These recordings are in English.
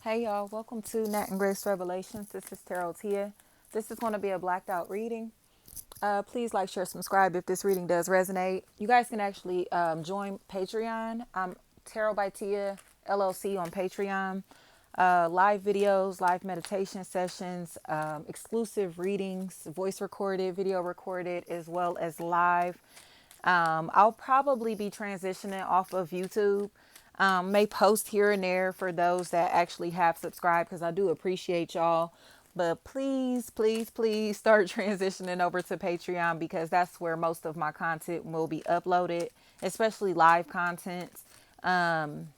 Hey y'all, welcome to NatAndGrace Revelations. This is Tarot Tia. This is going to be a blacked out reading. Please like, share, subscribe if this reading does resonate. You guys can actually join Patreon. I'm Tarot by Tia LLC on Patreon. Live videos, live meditation sessions, exclusive readings, voice recorded, video recorded, as well as live. I'll probably be transitioning off of YouTube. May post here and there for those that actually have subscribed because I do appreciate y'all. But please, please, please start transitioning over to Patreon because that's where most of my content will be uploaded, especially live content. Um,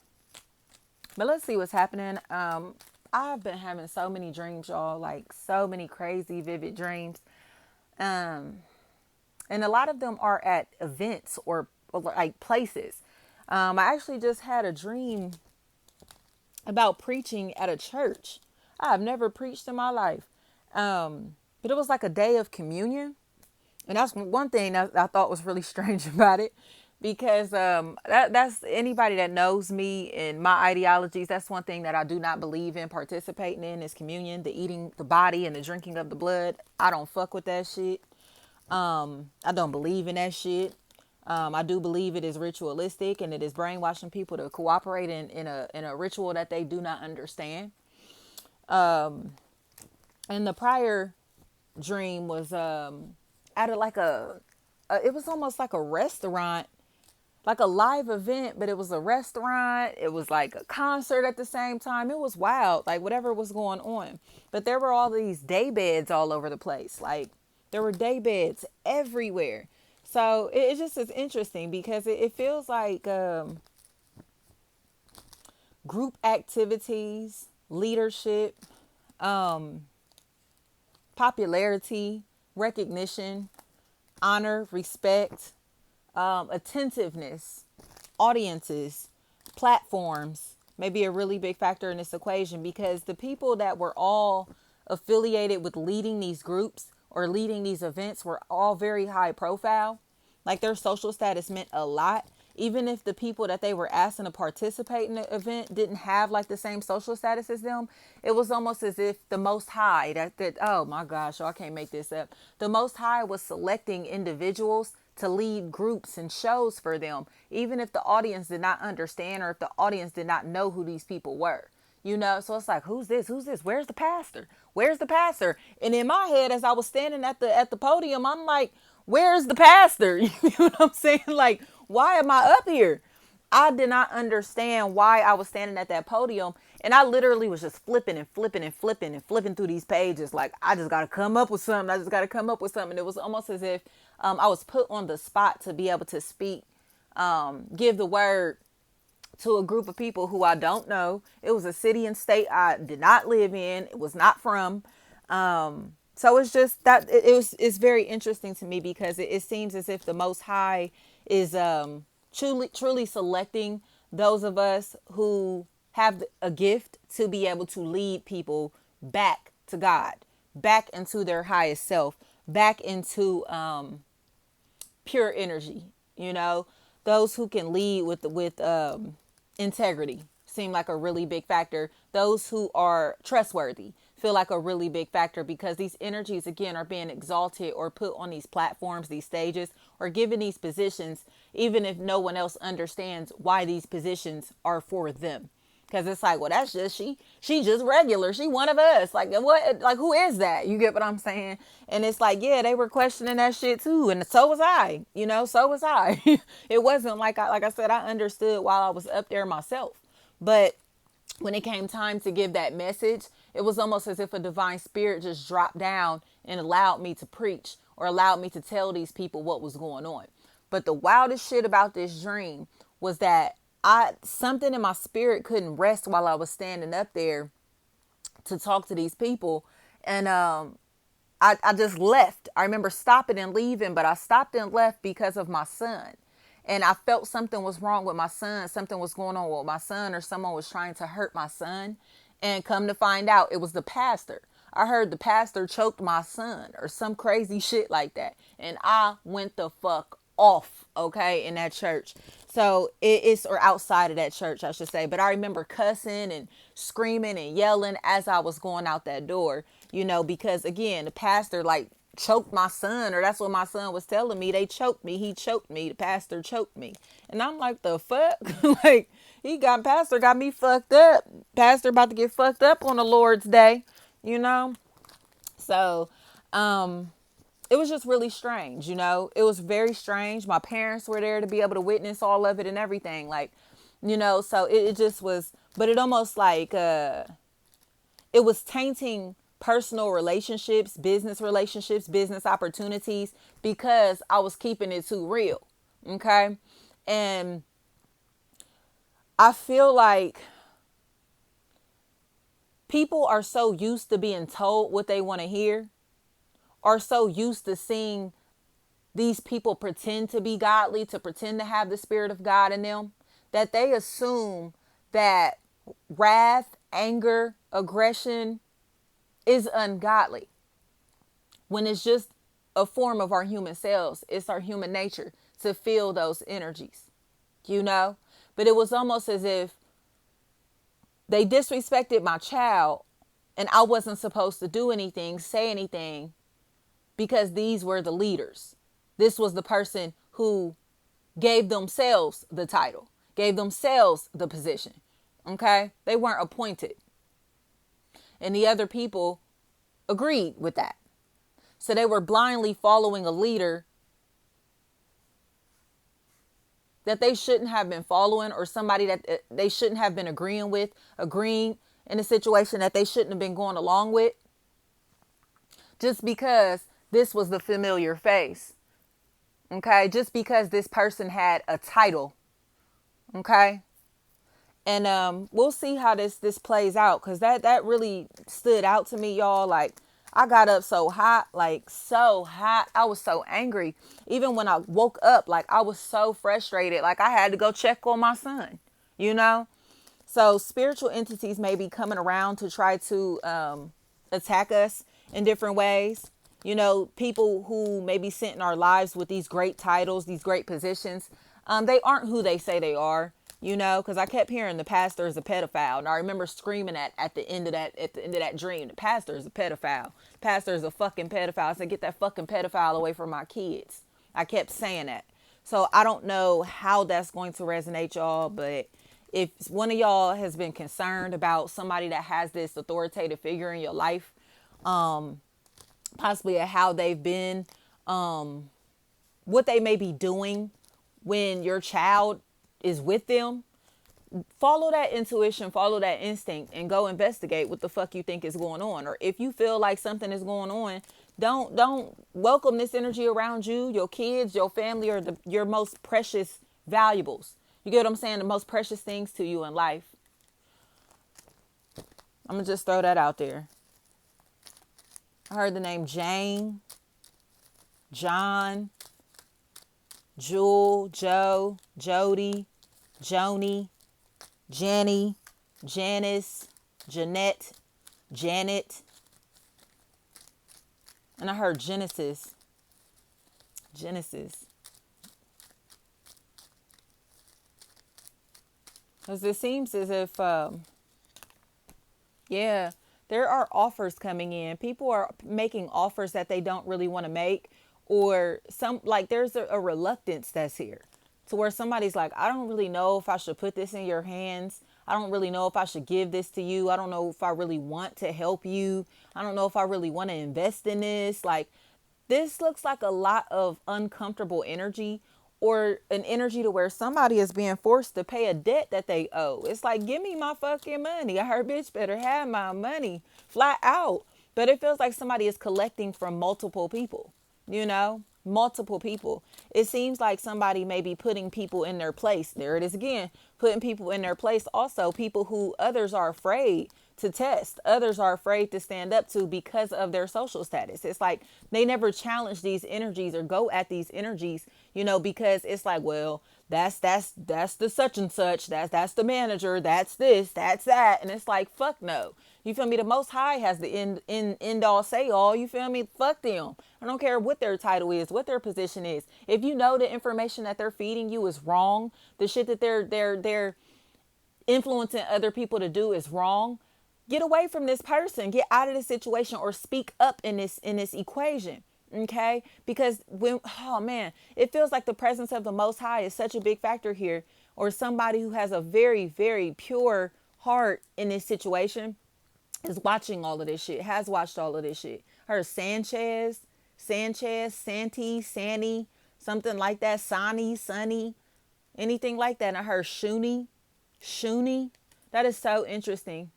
but let's see what's happening. I've been having so many dreams, y'all, like so many crazy, vivid dreams. Um, and a lot of them are at events or like places. I actually just had a dream about preaching at a church. I've never preached in my life. But it was like a day of communion. And that's one thing that I thought was really strange about it because that's anybody that knows me and my ideologies. That's one thing that I do not believe in participating in is communion, the eating the body and the drinking of the blood. I don't fuck with that shit. I don't believe in that shit. I do believe it is ritualistic and it is brainwashing people to cooperate in a ritual that they do not understand. And the prior dream was at it was almost like a restaurant, like a live event, but it was a restaurant. It was like a concert at the same time. It was wild, like whatever was going on. But there were all these day beds all over the place. Like there were day beds everywhere. So it just is interesting because it feels like group activities, leadership, um, popularity, recognition, honor, respect, attentiveness, audiences, platforms may be a really big factor in this equation because the people that were all affiliated with leading these groups or leading these events were all very high profile. Like their social status meant a lot. Even if the people that they were asking to participate in the event didn't have like the same social status as them, it was almost as if the Most High, that oh my gosh, I can't make this up. The Most High was selecting individuals to lead groups and shows for them, even if the audience did not understand or if the audience did not know who these people were. So it's like, who's this? Who's this? Where's the pastor? Where's the pastor? And in my head, as I was standing at the podium, I'm like, where's the pastor? You know what I'm saying? Like, why am I up here? I did not understand why I was standing at that podium. And I literally was just flipping and flipping and flipping and flipping through these pages. Like, I just got to come up with something. I just got to come up with something. It was almost as if I was put on the spot to be able to speak, give the word to a group of people who I don't know. It was a city and state I did not live in. It was not from. So it's just that it's very interesting to me because it seems as if the Most High is truly selecting those of us who have a gift to be able to lead people back to God, back into their highest self, back into pure energy. You know, those who can lead with integrity seem like a really big factor. Those who are trustworthy feel like a really big factor because these energies again are being exalted or put on these platforms, these stages, or given these positions, even if no one else understands why these positions are for them. Because it's like, well, that's just she just regular. She one of us. Like what? Like who is that? You get what I'm saying? And it's like, yeah, they were questioning that shit too, and so was I. So was I. It wasn't like I said, I understood while I was up there myself, but when it came time to give that message, it was almost as if a divine spirit just dropped down and allowed me to preach or allowed me to tell these people what was going on. But the wildest shit about this dream was that something in my spirit couldn't rest while I was standing up there to talk to these people. And I just left. I remember stopping and leaving, but I stopped and left because of my son. And I felt something was wrong with my son. Something was going on with my son or someone was trying to hurt my son. And come to find out, it was the pastor. I heard the pastor choked my son or some crazy shit like that. And I went the fuck off, okay, in that church. So it's, or outside of that church, I should say. But I remember cussing and screaming and yelling as I was going out that door, because again, the pastor like choked my son, or that's what my son was telling me. They choked me. He choked me. The pastor choked me. And I'm like, the fuck? Like, pastor got me fucked up. Pastor about to get fucked up on the Lord's day, you know? So, it was just really strange, it was very strange. My parents were there to be able to witness all of it and everything. Like, so it just was, but it almost like, it was tainting personal relationships, business opportunities, because I was keeping it too real. Okay. And I feel like people are so used to being told what they want to hear, are so used to seeing these people pretend to be godly, to pretend to have the spirit of God in them, that they assume that wrath, anger, aggression is ungodly, when it's just a form of our human selves. It's our human nature to feel those energies, But it was almost as if they disrespected my child and I wasn't supposed to do anything, say anything, because these were the leaders. This was the person who gave themselves the title, gave themselves the position. Okay? They weren't appointed. And the other people agreed with that. So they were blindly following a leader that they shouldn't have been following, or somebody that they shouldn't have been agreeing in a situation that they shouldn't have been going along with, just because this was the familiar face. Okay? Just because this person had a title. Okay? And we'll see how this plays out, because that really stood out to me, y'all. Like, I got up so hot, like so hot. I was so angry. Even when I woke up, like I was so frustrated. Like I had to go check on my son, So spiritual entities may be coming around to try to attack us in different ways. People who may be sent in our lives with these great titles, these great positions, they aren't who they say they are. Because I kept hearing the pastor is a pedophile. And I remember screaming at the end of that dream, the pastor is a pedophile. Pastor is a fucking pedophile. I said, get that fucking pedophile away from my kids. I kept saying that. So I don't know how that's going to resonate, y'all. But if one of y'all has been concerned about somebody that has this authoritative figure in your life, possibly how they've been, what they may be doing when your child is with them, follow that intuition, follow that instinct, and go investigate what the fuck you think is going on. Or if you feel like something is going on, don't welcome this energy around you, your kids, your family, or your most precious valuables. You get what I'm saying? The most precious things to you in life. I'm gonna just throw that out there. I heard the name Jane, John, Jewel, Joe, Jody, Joni, Jenny, Janice, Jeanette, Janet. And I heard Genesis. Because it seems as if, there are offers coming in. People are making offers that they don't really want to make. Or there's a reluctance that's here, to where somebody's like, I don't really know if I should put this in your hands. I don't really know if I should give this to you. I don't know if I really want to help you. I don't know if I really want to invest in this. Like, this looks like a lot of uncomfortable energy, or an energy to where somebody is being forced to pay a debt that they owe. It's like, give me my fucking money. I heard bitch better have my money flat out. But it feels like somebody is collecting from multiple people. Multiple people. It seems like somebody may be putting people in their place. There it is again, putting people in their place. Also, people who others are afraid to test. Others are afraid to stand up to because of their social status. It's like they never challenge these energies or go at these energies, because it's like, well, that's the such and such. That's the manager. That's this, that's that. And it's like, fuck no. You feel me? The Most High has the end all say all. You feel me? Fuck them. I don't care what their title is, what their position is. If you know the information that they're feeding you is wrong, the shit that they're influencing other people to do is wrong, get away from this person. Get out of this situation or speak up in this equation. Okay? Because when, oh man, it feels like the presence of the Most High is such a big factor here, or somebody who has a very, very pure heart in this situation is watching all of this shit, has watched all of this shit. Her Sanchez, Santi, Sanny, something like that, Sonny, Sunny, anything like that. And I heard Shuni. That is so interesting.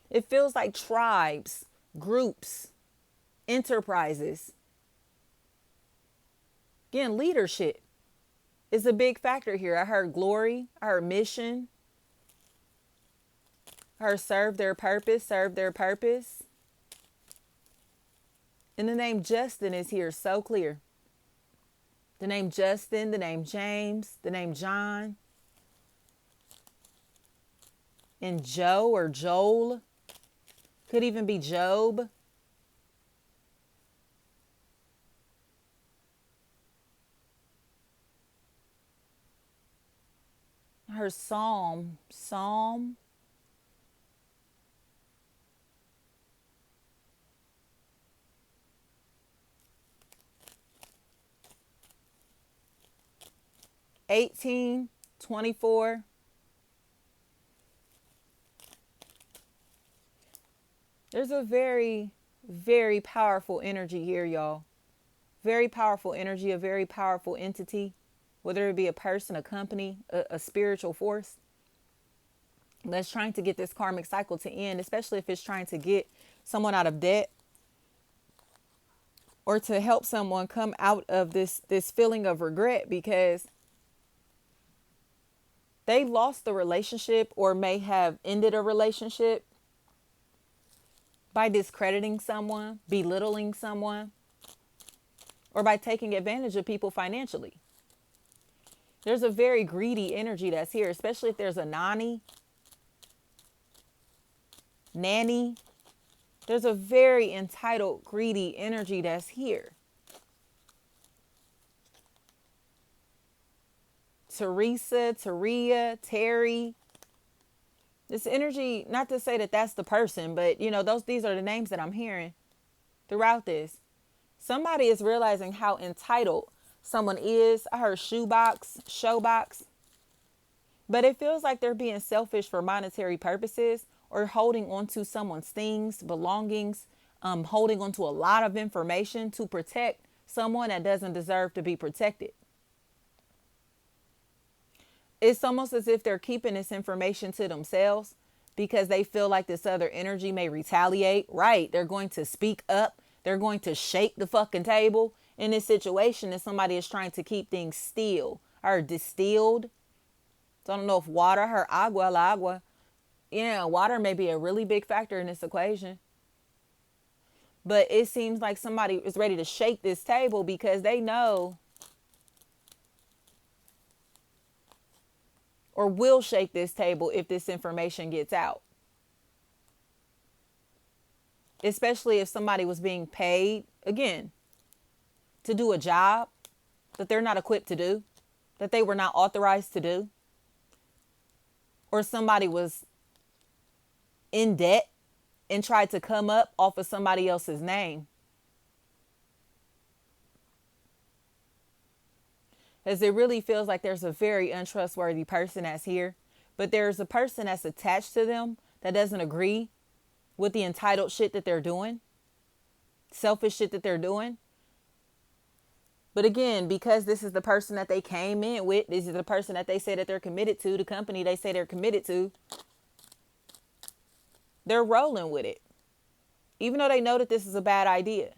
It feels like tribes, groups, enterprises. Again, leadership is a big factor here. I heard glory. I heard mission. I heard serve their purpose. And the name Justin is here so clear. The name Justin, the name James, the name John. And Joe or Joel. Could even be Job. Her Psalm. 18:24. There's a very, very powerful energy here, y'all. Very powerful energy, a very powerful entity, whether it be a person, a company, a spiritual force that's trying to get this karmic cycle to end, especially if it's trying to get someone out of debt or to help someone come out of this feeling of regret because they lost the relationship or may have ended a relationship by discrediting someone, belittling someone, or by taking advantage of people financially. There's a very greedy energy that's here, especially if there's a nanny. There's a very entitled, greedy energy that's here. Taria, Terry. This energy, not to say that that's the person, but these are the names that I'm hearing throughout this. Somebody is realizing how entitled someone is. I heard showbox. But it feels like they're being selfish for monetary purposes or holding on to someone's things, belongings, holding on to a lot of information to protect someone that doesn't deserve to be protected. It's almost as if they're keeping this information to themselves because they feel like this other energy may retaliate. Right. They're going to speak up. They're going to shake the fucking table in this situation if somebody is trying to keep things still or distilled. So I don't know if water, her agua. Yeah, water may be a really big factor in this equation. But it seems like somebody is ready to shake this table because they know or will shake this table if this information gets out. Especially if somebody was being paid, again, to do a job that they're not equipped to do, that they were not authorized to do. Or somebody was in debt and tried to come up off of somebody else's name. As it really feels like there's a very untrustworthy person that's here, but there's a person that's attached to them that doesn't agree with the entitled shit that they're doing, selfish shit that they're doing. But again, because this is the person that they came in with, this is the person that they say that they're committed to, the company they say they're committed to, they're rolling with it, even though they know that this is a bad idea.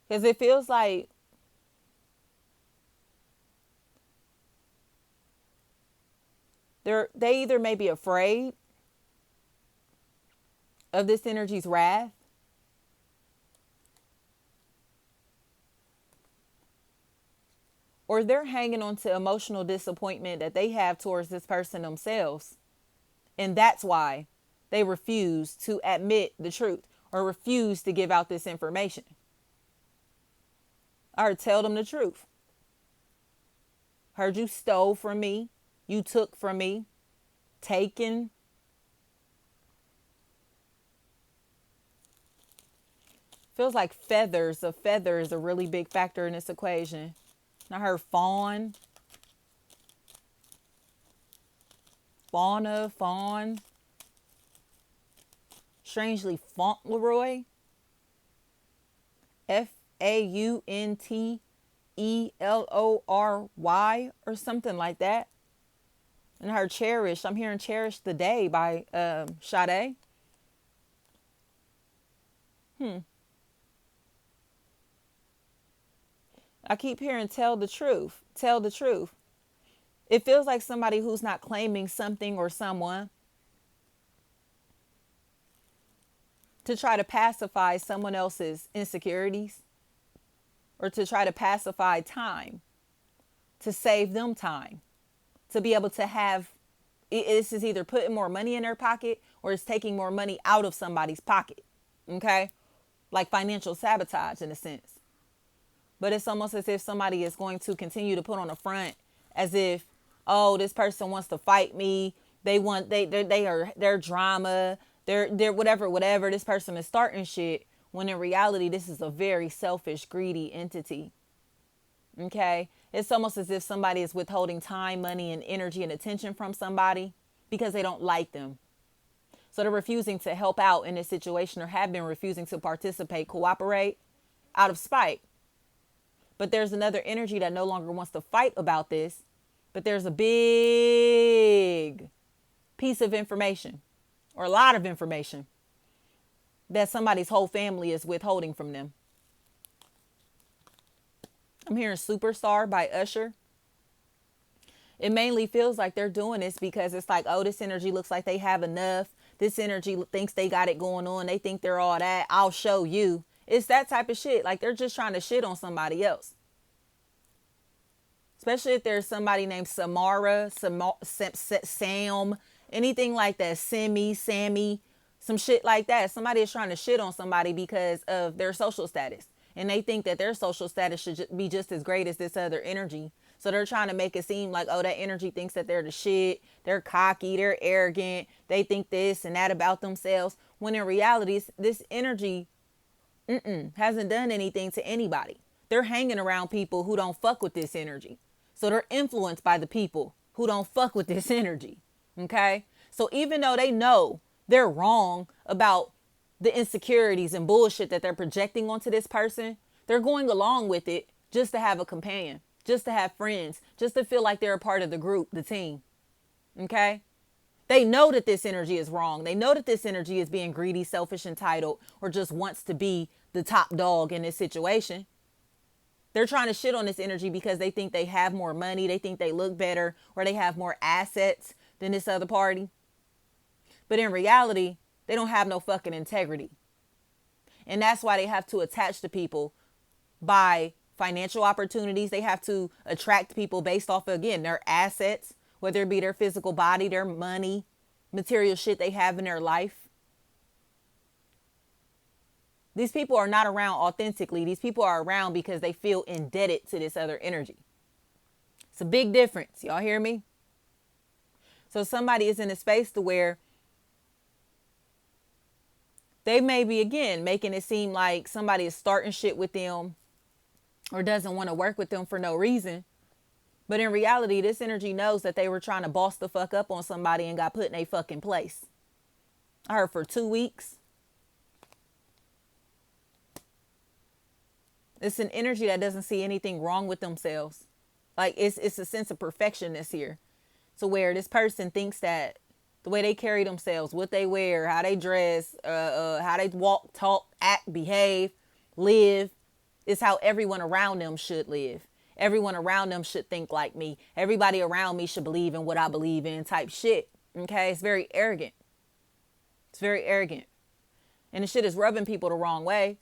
Because it feels like they either may be afraid of this energy's wrath, or they're hanging on to emotional disappointment that they have towards this person themselves. And that's why they refuse to admit the truth or refuse to give out this information. Or tell them the truth. Heard you stole from me. You took from me. Taken. Feels like feathers. A feather is a really big factor in this equation. I heard fawn. Fauna, fawn. Strangely, Fauntleroy. Fauntleroy or something like that. And I heard Cherish. I'm hearing Cherish the Day by Sade. I keep hearing tell the truth. Tell the truth. It feels like somebody who's not claiming something or someone to try to pacify someone else's insecurities or to try to pacify time, to save them time, to be able to have, this is either putting more money in their pocket or it's taking more money out of somebody's pocket. Okay? Like financial sabotage in a sense. But it's almost as if somebody is going to continue to put on a front as if, oh, this person wants to fight me. They want, they're drama. They're whatever. This person is starting shit. When in reality, this is a very selfish, greedy entity. Okay? It's almost as if somebody is withholding time, money, and energy and attention from somebody because they don't like them. So they're refusing to help out in this situation or have been refusing to participate, cooperate out of spite. But there's another energy that no longer wants to fight about this. But there's a big piece of information or a lot of information that somebody's whole family is withholding from them. I'm hearing Superstar by Usher. It mainly feels like they're doing this because it's like, oh, this energy looks like they have enough. This energy thinks they got it going on. They think they're all that. I'll show you. It's that type of shit. Like they're just trying to shit on somebody else. Especially if there's somebody named Samara, Sam, anything like that. Sammy, some shit like that. Somebody is trying to shit on somebody because of their social status. And they think that their social status should be just as great as this other energy. So they're trying to make it seem like, oh, that energy thinks that they're the shit. They're cocky. They're arrogant. They think this and that about themselves. When in reality, this energy hasn't done anything to anybody. They're hanging around people who don't fuck with this energy. So they're influenced by the people who don't fuck with this energy. Okay? So even though they know they're wrong about the insecurities and bullshit that they're projecting onto this person, they're going along with it just to have a companion, just to have friends, just to feel like they're a part of the group, the team. Okay? They know that this energy is wrong. They know that this energy is being greedy, selfish, entitled, or just wants to be the top dog in this situation. They're trying to shit on this energy because they think they have more money, they think they look better, or they have more assets than this other party. But in reality, they don't have no fucking integrity. And that's why they have to attach to people by financial opportunities. They have to attract people based off of, again, their assets, whether it be their physical body, their money, material shit they have in their life. These people are not around authentically. These people are around because they feel indebted to this other energy. It's a big difference. Y'all hear me? So somebody is in a space to where they may be, again, making it seem like somebody is starting shit with them or doesn't want to work with them for no reason. But in reality, this energy knows that they were trying to boss the fuck up on somebody and got put in a fucking place. I heard for 2 weeks. It's an energy that doesn't see anything wrong with themselves. Like it's a sense of perfectionness here. So where this person thinks that the way they carry themselves, what they wear, how they dress, how they walk, talk, act, behave, live, is how everyone around them should live. Everyone around them should think like me. Everybody around me should believe in what I believe in type shit. Okay? It's very arrogant. It's very arrogant. And the shit is rubbing people the wrong way.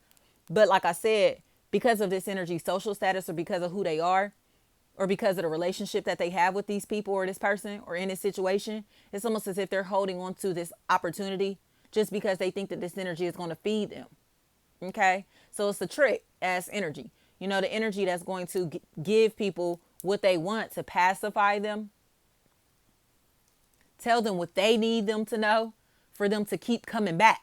But like I said, because of this energy social status or because of who they are or because of the relationship that they have with these people or this person or in this situation. It's almost as if they're holding on to this opportunity just because they think that this energy is going to feed them. Okay? So it's a trick as energy. You know, the energy that's going to give people what they want to pacify them. Tell them what they need them to know for them to keep coming back.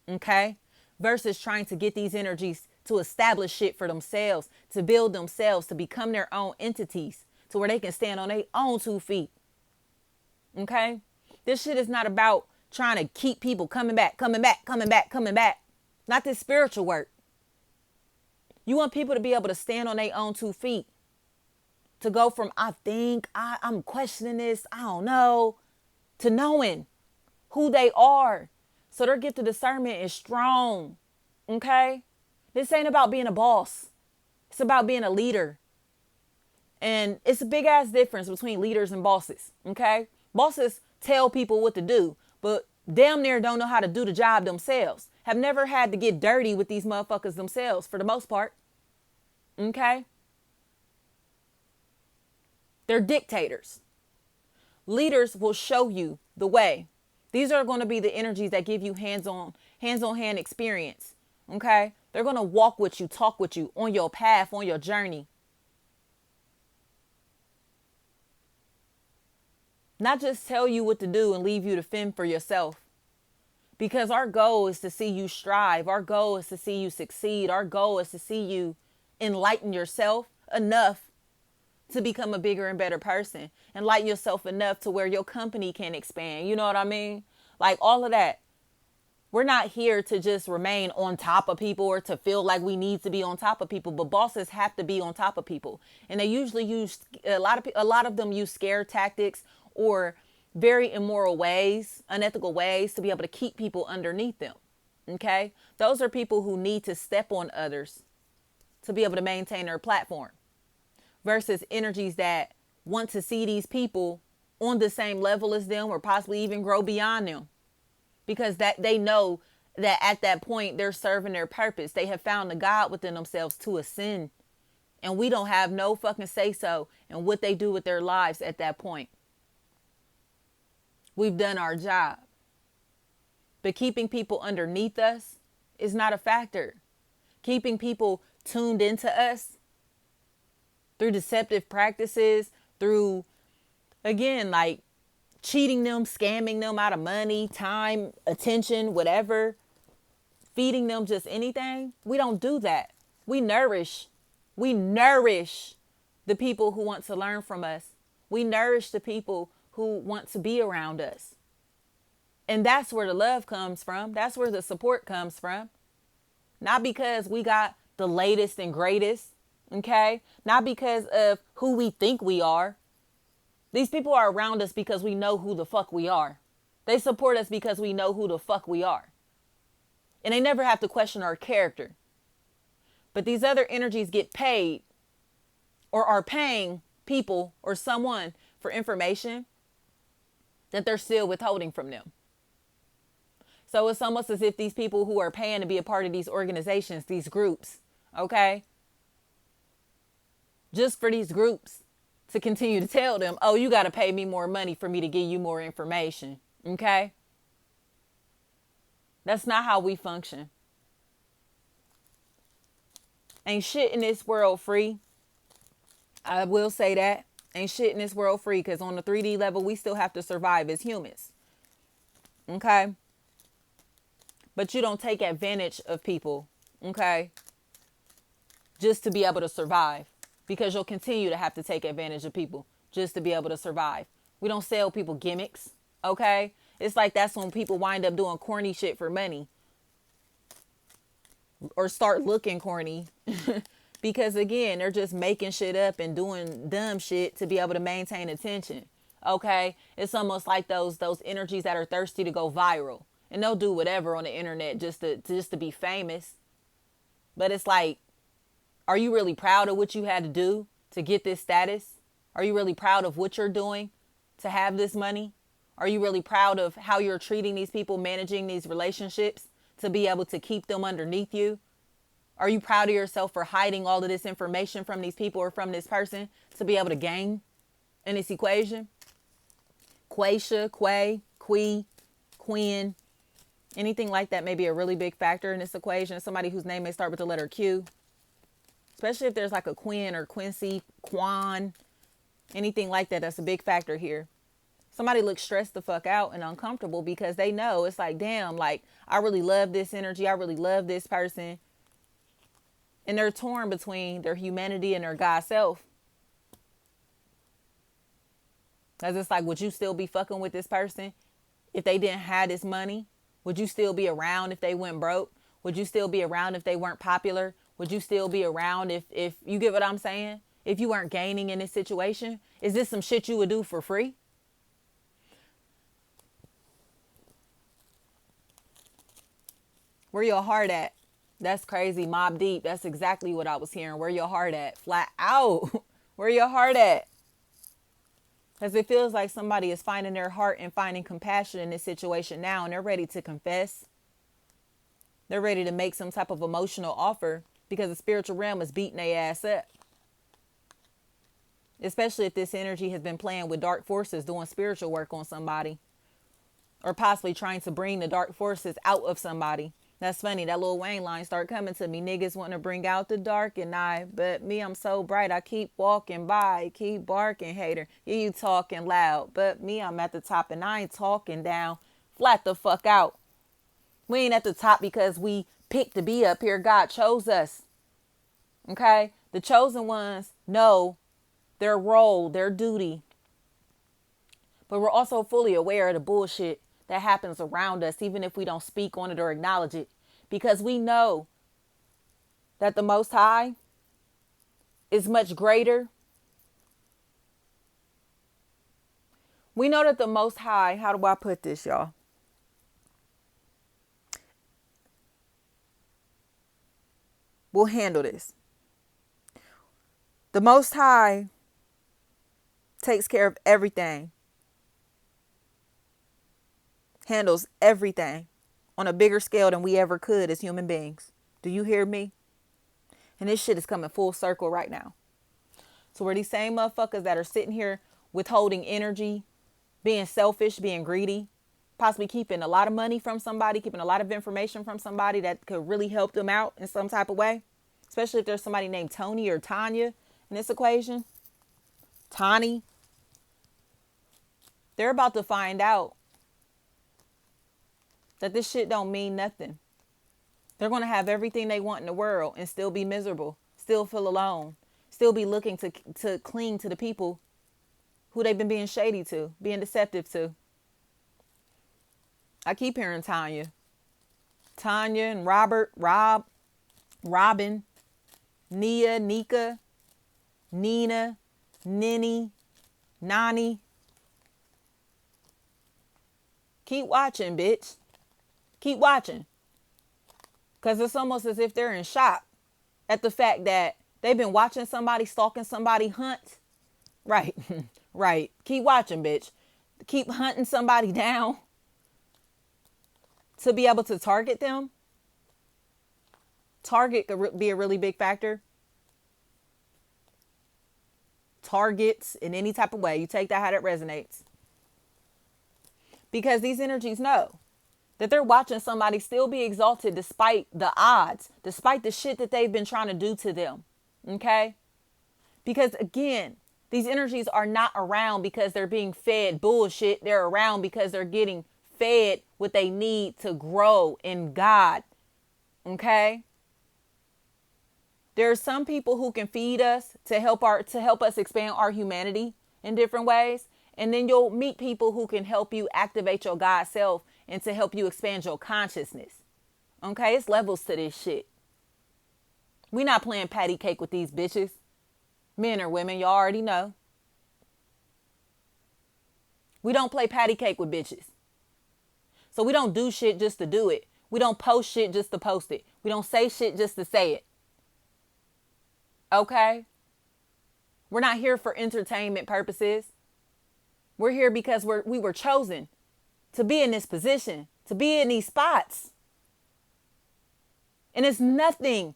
Okay? Versus trying to get these energies to establish shit for themselves, to build themselves, to become their own entities, to where they can stand on their own 2 feet. Okay? This shit is not about trying to keep people coming back, coming back, coming back, coming back. Not this spiritual work. You want people to be able to stand on their own 2 feet. To go from, I think, I'm questioning this, I don't know, to knowing who they are. So their gift of discernment is strong. Okay? This ain't about being a boss. It's about being a leader. And it's a big ass difference between leaders and bosses. Okay? Bosses tell people what to do, but damn near don't know how to do the job themselves. Have never had to get dirty with these motherfuckers themselves for the most part. Okay? They're dictators. Leaders will show you the way. These are going to be the energies that give you hands-on hand experience. Okay? They're going to walk with you, talk with you on your path, on your journey. Not just tell you what to do and leave you to fend for yourself. Because our goal is to see you strive. Our goal is to see you succeed. Our goal is to see you enlighten yourself enough to become a bigger and better person. Enlighten yourself enough to where your company can expand. You know what I mean? Like all of that. We're not here to just remain on top of people or to feel like we need to be on top of people, but bosses have to be on top of people. And they usually use a lot of them use scare tactics or very immoral ways, unethical ways to be able to keep people underneath them. Okay? Those are people who need to step on others to be able to maintain their platform versus energies that want to see these people on the same level as them or possibly even grow beyond them. Because that they know that at that point they're serving their purpose. They have found the God within themselves to ascend. And we don't have no fucking say so in what they do with their lives at that point. We've done our job. But keeping people underneath us is not a factor. Keeping people tuned into us through deceptive practices, through, again, like cheating them, scamming them out of money, time, attention, whatever, feeding them just anything. We don't do that. We nourish the people who want to learn from us. We nourish the people who want to be around us. And that's where the love comes from. That's where the support comes from. Not because we got the latest and greatest, okay? Not because of who we think we are. These people are around us because we know who the fuck we are. They support us because we know who the fuck we are. And they never have to question our character. But these other energies get paid or are paying people or someone for information that they're still withholding from them. So it's almost as if these people who are paying to be a part of these organizations, these groups, okay? Just for these groups to continue to tell them, oh, you got to pay me more money for me to give you more information. Okay? That's not how we function. Ain't shit in this world free. I will say that. Ain't shit in this world free because on the 3D level, we still have to survive as humans. Okay? But you don't take advantage of people. Okay? Just to be able to survive. Because you'll continue to have to take advantage of people just to be able to survive. We don't sell people gimmicks, okay? It's like that's when people wind up doing corny shit for money. Or start looking corny. Because again, they're just making shit up and doing dumb shit to be able to maintain attention, okay? It's almost like those energies that are thirsty to go viral. And they'll do whatever on the internet just to be famous. But it's like, are you really proud of what you had to do to get this status? Are you really proud of what you're doing to have this money? Are you really proud of how you're treating these people, managing these relationships to be able to keep them underneath you? Are you proud of yourself for hiding all of this information from these people or from this person to be able to gain in this equation? Quaisha, Quay, Quee, Quinn, anything like that may be a really big factor in this equation. Somebody whose name may start with the letter Q, especially if there's like a Quinn or Quincy, Quan, anything like that. That's a big factor here. Somebody looks stressed the fuck out and uncomfortable because they know it's like, damn, like I really love this energy. I really love this person. And they're torn between their humanity and their God self. Because it's like, would you still be fucking with this person if they didn't have this money? Would you still be around if they went broke? Would you still be around if they weren't popular? Would you still be around if you get what I'm saying? If you weren't gaining in this situation? Is this some shit you would do for free? Where your heart at? That's crazy. Mobb deep. That's exactly what I was hearing. Where your heart at? Flat out. Where your heart at? Because it feels like somebody is finding their heart and finding compassion in this situation now, and they're ready to confess. They're ready to make some type of emotional offer because the spiritual realm is beating their ass up. Especially if this energy has been playing with dark forces, doing spiritual work on somebody, or possibly trying to bring the dark forces out of somebody. That's funny. That Lil Wayne line start coming to me. Niggas want to bring out the dark and I, but me, I'm so bright. I keep walking by, keep barking, hater. Yeah, you talking loud, but me, I'm at the top and I ain't talking down. Flat the fuck out. We ain't at the top because we picked to be up here. God chose us. Okay? The chosen ones know their role, their duty. But we're also fully aware of the bullshit that happens around us, even if we don't speak on it or acknowledge it, because we know that the Most High is much greater. We know that the Most High, how do I put this, y'all? We'll handle this. The Most High takes care of everything. Handles everything on a bigger scale than we ever could as human beings. Do you hear me? And this shit is coming full circle right now. So where these same motherfuckers that are sitting here withholding energy, being selfish, being greedy, possibly keeping a lot of money from somebody, keeping a lot of information from somebody that could really help them out in some type of way, especially if there's somebody named Tony or Tanya in this equation. Tani. They're about to find out that this shit don't mean nothing. They're going to have everything they want in the world and still be miserable, still feel alone, still be looking to cling to the people who they've been being shady to, being deceptive to. I keep hearing Tanya. Tanya and Robert, Rob, Robin, Nia, Nika, Nina, Ninny, Nani. Keep watching, bitch. Keep watching. Because it's almost as if they're in shock at the fact that they've been watching somebody, stalking somebody hunt. Right. Right. Keep watching, bitch. Keep hunting somebody down to be able to target them. Target could be a really big factor. Targets in any type of way. You take that how that resonates. Because these energies know that they're watching somebody still be exalted despite the odds, despite the shit that they've been trying to do to them. Okay? Because again, these energies are not around because they're being fed bullshit. They're around because they're getting fed what they need to grow in God. Okay? There are some people who can feed us to help us expand our humanity in different ways. And then you'll meet people who can help you activate your God self and to help you expand your consciousness. Okay, it's levels to this shit. We not playing patty cake with these bitches. Men or women, y'all already know. We don't play patty cake with bitches. So we don't do shit just to do it. We don't post shit just to post it. We don't say shit just to say it. Okay? We're not here for entertainment purposes. We're here because we were chosen to be in this position, to be in these spots. And it's nothing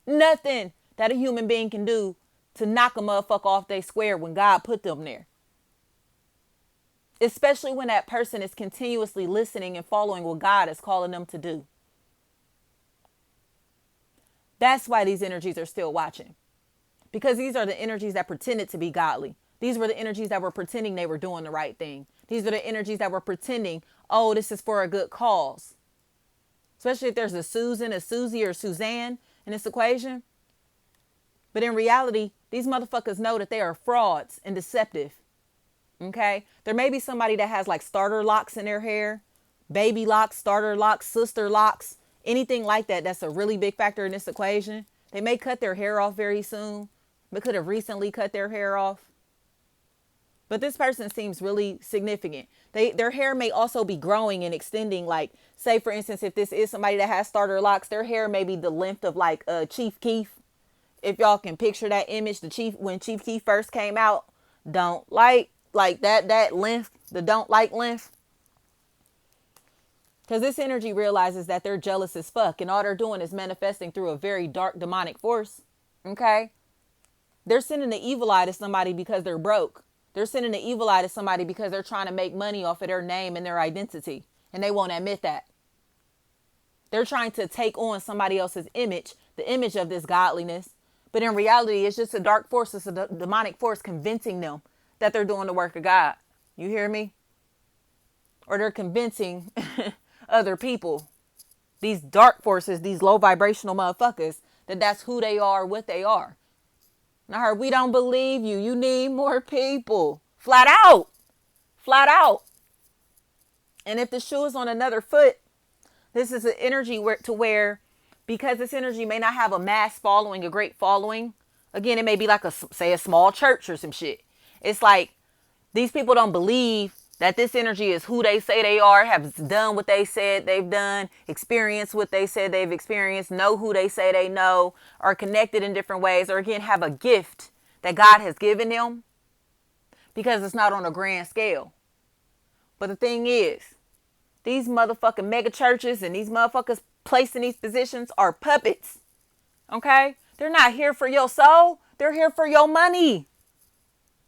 Nothing that a human being can do to knock a motherfucker off their square when God put them there. Especially when that person is continuously listening and following what God is calling them to do. That's why these energies are still watching. Because these are the energies that pretended to be godly. These were the energies that were pretending they were doing the right thing. These are the energies that were pretending, oh, this is for a good cause. Especially if there's a Susan, a Susie, or Suzanne in this equation. But in reality, these motherfuckers know that they are frauds and deceptive. Okay? There may be somebody that has like starter locks in their hair, baby locks, starter locks, sister locks, anything like that. That's a really big factor in this equation. They may cut their hair off very soon, but could have recently cut their hair off. But this person seems really significant. Their hair may also be growing and extending. Like, say, for instance, if this is somebody that has starter locks, their hair may be the length of like Chief Keef. If y'all can picture that image, when Chief Keef first came out, don't like that length, the don't like length. Because this energy realizes that they're jealous as fuck. And all they're doing is manifesting through a very dark demonic force. Okay? They're sending the evil eye to somebody because they're broke. They're sending the evil eye to somebody because they're trying to make money off of their name and their identity. And they won't admit that. They're trying to take on somebody else's image, the image of this godliness. But in reality, it's just a dark force. It's a demonic force convincing them that they're doing the work of God. You hear me? Or they're convincing other people, these dark forces, these low vibrational motherfuckers, that that's who they are, what they are. And I heard, we don't believe you. You need more people. Flat out. Flat out. And if the shoe is on another foot, this is an energy where, because this energy may not have a mass following, a great following. Again, it may be like a small church or some shit. It's like these people don't believe that this energy is who they say they are, have done what they said they've done, experienced what they said they've experienced, know who they say they know, are connected in different ways, or again, have a gift that God has given them, because it's not on a grand scale. But the thing is, these motherfucking mega churches and these motherfuckers placed in these positions are puppets. Okay? They're not here for your soul. They're here for your money.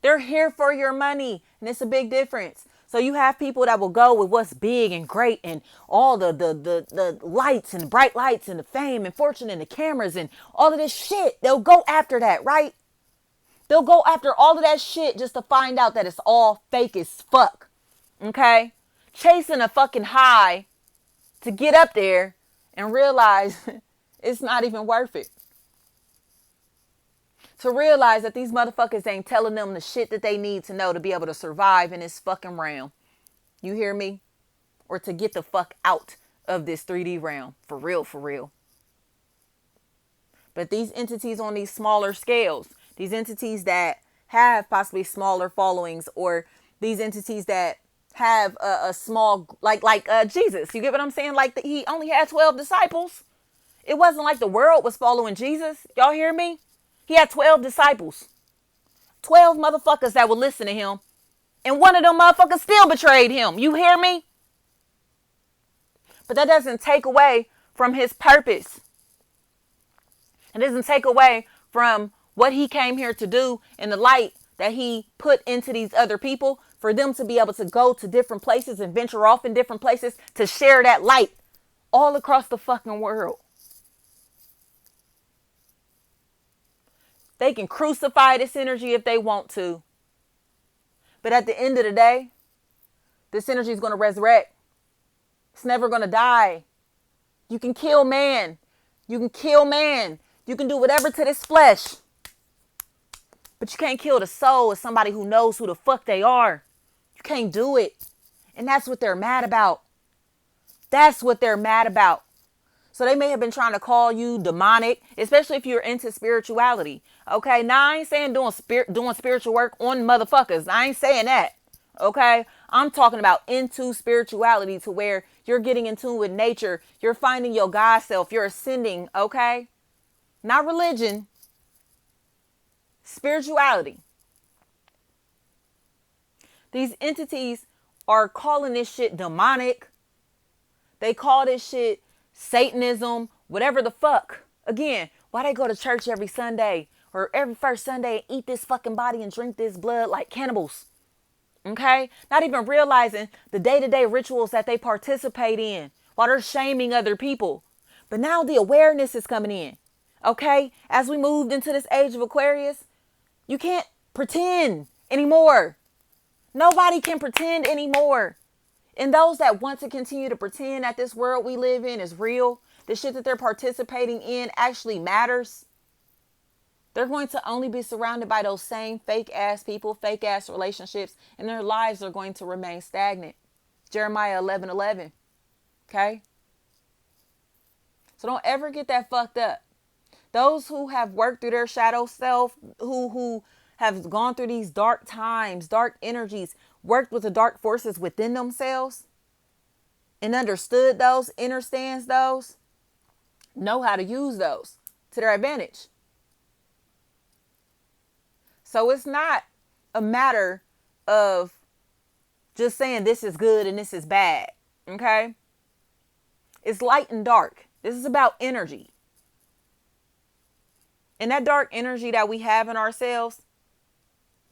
They're here for your money. And it's a big difference. So you have people that will go with what's big and great and all the lights and bright lights and the fame and fortune and the cameras and all of this shit. They'll go after that, right? They'll go after all of that shit just to find out that it's all fake as fuck. Okay? Chasing a fucking high to get up there and realize it's not even worth it. To realize that these motherfuckers ain't telling them the shit that they need to know to be able to survive in this fucking realm. You hear me? Or to get the fuck out of this 3D realm. For real, for real. But these entities on these smaller scales, these entities that have possibly smaller followings, or these entities that have a small, like Jesus. You get what I'm saying? Like he only had 12 disciples. It wasn't like the world was following Jesus. Y'all hear me? He had 12 disciples. 12 motherfuckers that would listen to him. And one of them motherfuckers still betrayed him. You hear me? But that doesn't take away from his purpose. It doesn't take away from what he came here to do and the light that he put into these other people, for them to be able to go to different places and venture off in different places to share that light all across the fucking world. They can crucify this energy if they want to. But at the end of the day, this energy is going to resurrect. It's never going to die. You can kill man. You can kill man. You can do whatever to this flesh. But you can't kill the soul of somebody who knows who the fuck they are. You can't do it. And that's what they're mad about. That's what they're mad about. So they may have been trying to call you demonic, especially if you're into spirituality. Okay, now I ain't saying doing spiritual work on motherfuckers. I ain't saying that. Okay, I'm talking about into spirituality, to where you're getting in tune with nature. You're finding your God self. You're ascending. Okay, not religion. Spirituality. These entities are calling this shit demonic. They call this shit Satanism, whatever the fuck. Again, Why they go to church every Sunday or every first Sunday and eat this fucking body and drink this blood like cannibals? Okay? Not even realizing the day-to-day rituals that they participate in while they're shaming other people. But now the awareness is coming in. Okay? As we moved into this age of Aquarius, you can't pretend anymore. Nobody can pretend anymore. And those that want to continue to pretend that this world we live in is real, the shit that they're participating in actually matters, they're going to only be surrounded by those same fake ass people, fake ass relationships, and their lives are going to remain stagnant. Jeremiah 11:11. Okay? So don't ever get that fucked up. Those who have worked through their shadow self, who have gone through these dark times, dark energies, worked with the dark forces within themselves, and understood those, understands those, know how to use those to their advantage. So it's not a matter of just saying this is good and this is bad. Okay? It's light and dark. This is about energy. And that dark energy that we have in ourselves,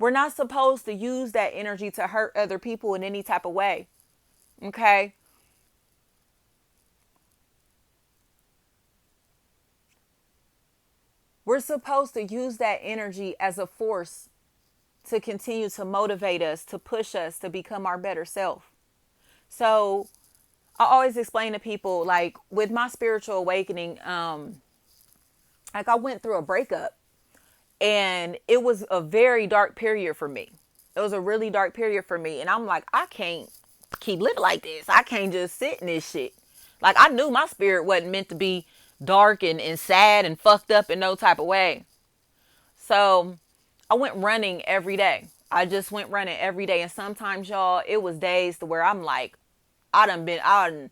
we're not supposed to use that energy to hurt other people in any type of way. Okay? We're supposed to use that energy as a force to continue to motivate us, to push us to become our better self. So I always explain to people, like with my spiritual awakening, like I went through a breakup and it was a very dark period for me. It was a really dark period for me. And I'm like, I can't keep living like this. I can't just sit in this shit. Like I knew my spirit wasn't meant to be dark and sad and fucked up in no type of way. So I went running every day. I just went running every day. And sometimes, y'all, it was days to where I'm like, I done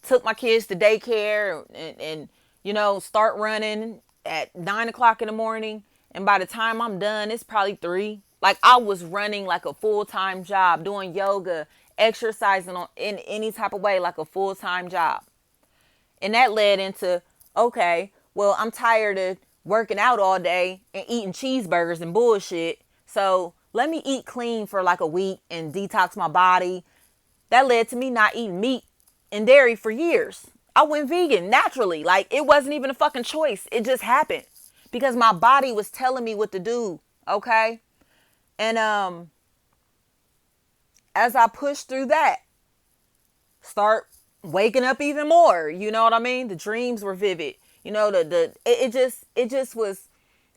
took my kids to daycare and you know, start running at 9 o'clock in the morning. And by the time I'm done, it's probably 3. Like I was running like a full-time job, doing yoga, exercising in any type of way, like a full-time job. And that led into, okay, well, I'm tired of working out all day and eating cheeseburgers and bullshit. So let me eat clean for like a week and detox my body. That led to me not eating meat and dairy for years. I went vegan naturally. Like it wasn't even a fucking choice. It just happened because my body was telling me what to do. Okay. And as I pushed through that, start waking up even more. You know what I mean? The dreams were vivid. You know, it just was,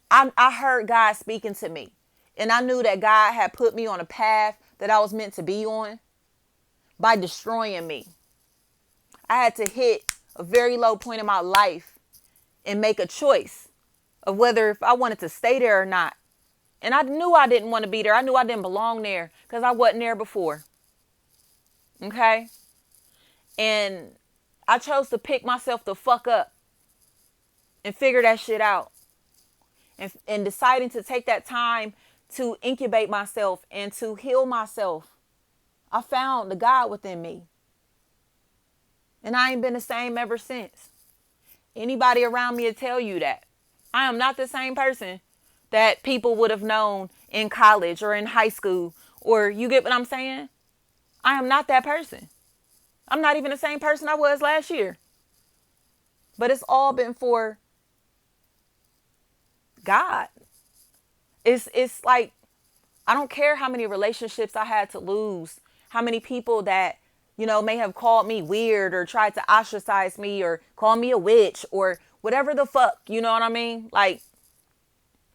I heard God speaking to me. And I knew that God had put me on a path that I was meant to be on by destroying me. I had to hit a very low point in my life and make a choice of whether if I wanted to stay there or not. And I knew I didn't want to be there. I knew I didn't belong there because I wasn't there before. Okay? And I chose to pick myself the fuck up and figure that shit out. And deciding to take that time to incubate myself and to heal myself, I found the God within me. And I ain't been the same ever since. Anybody around me will tell you that. I am not the same person that people would have known in college or in high school. Or you get what I'm saying? I am not that person. I'm not even the same person I was last year. But it's all been for God. It's like, I don't care how many relationships I had to lose, how many people that, you know, may have called me weird or tried to ostracize me or call me a witch or whatever the fuck, you know what I mean? Like,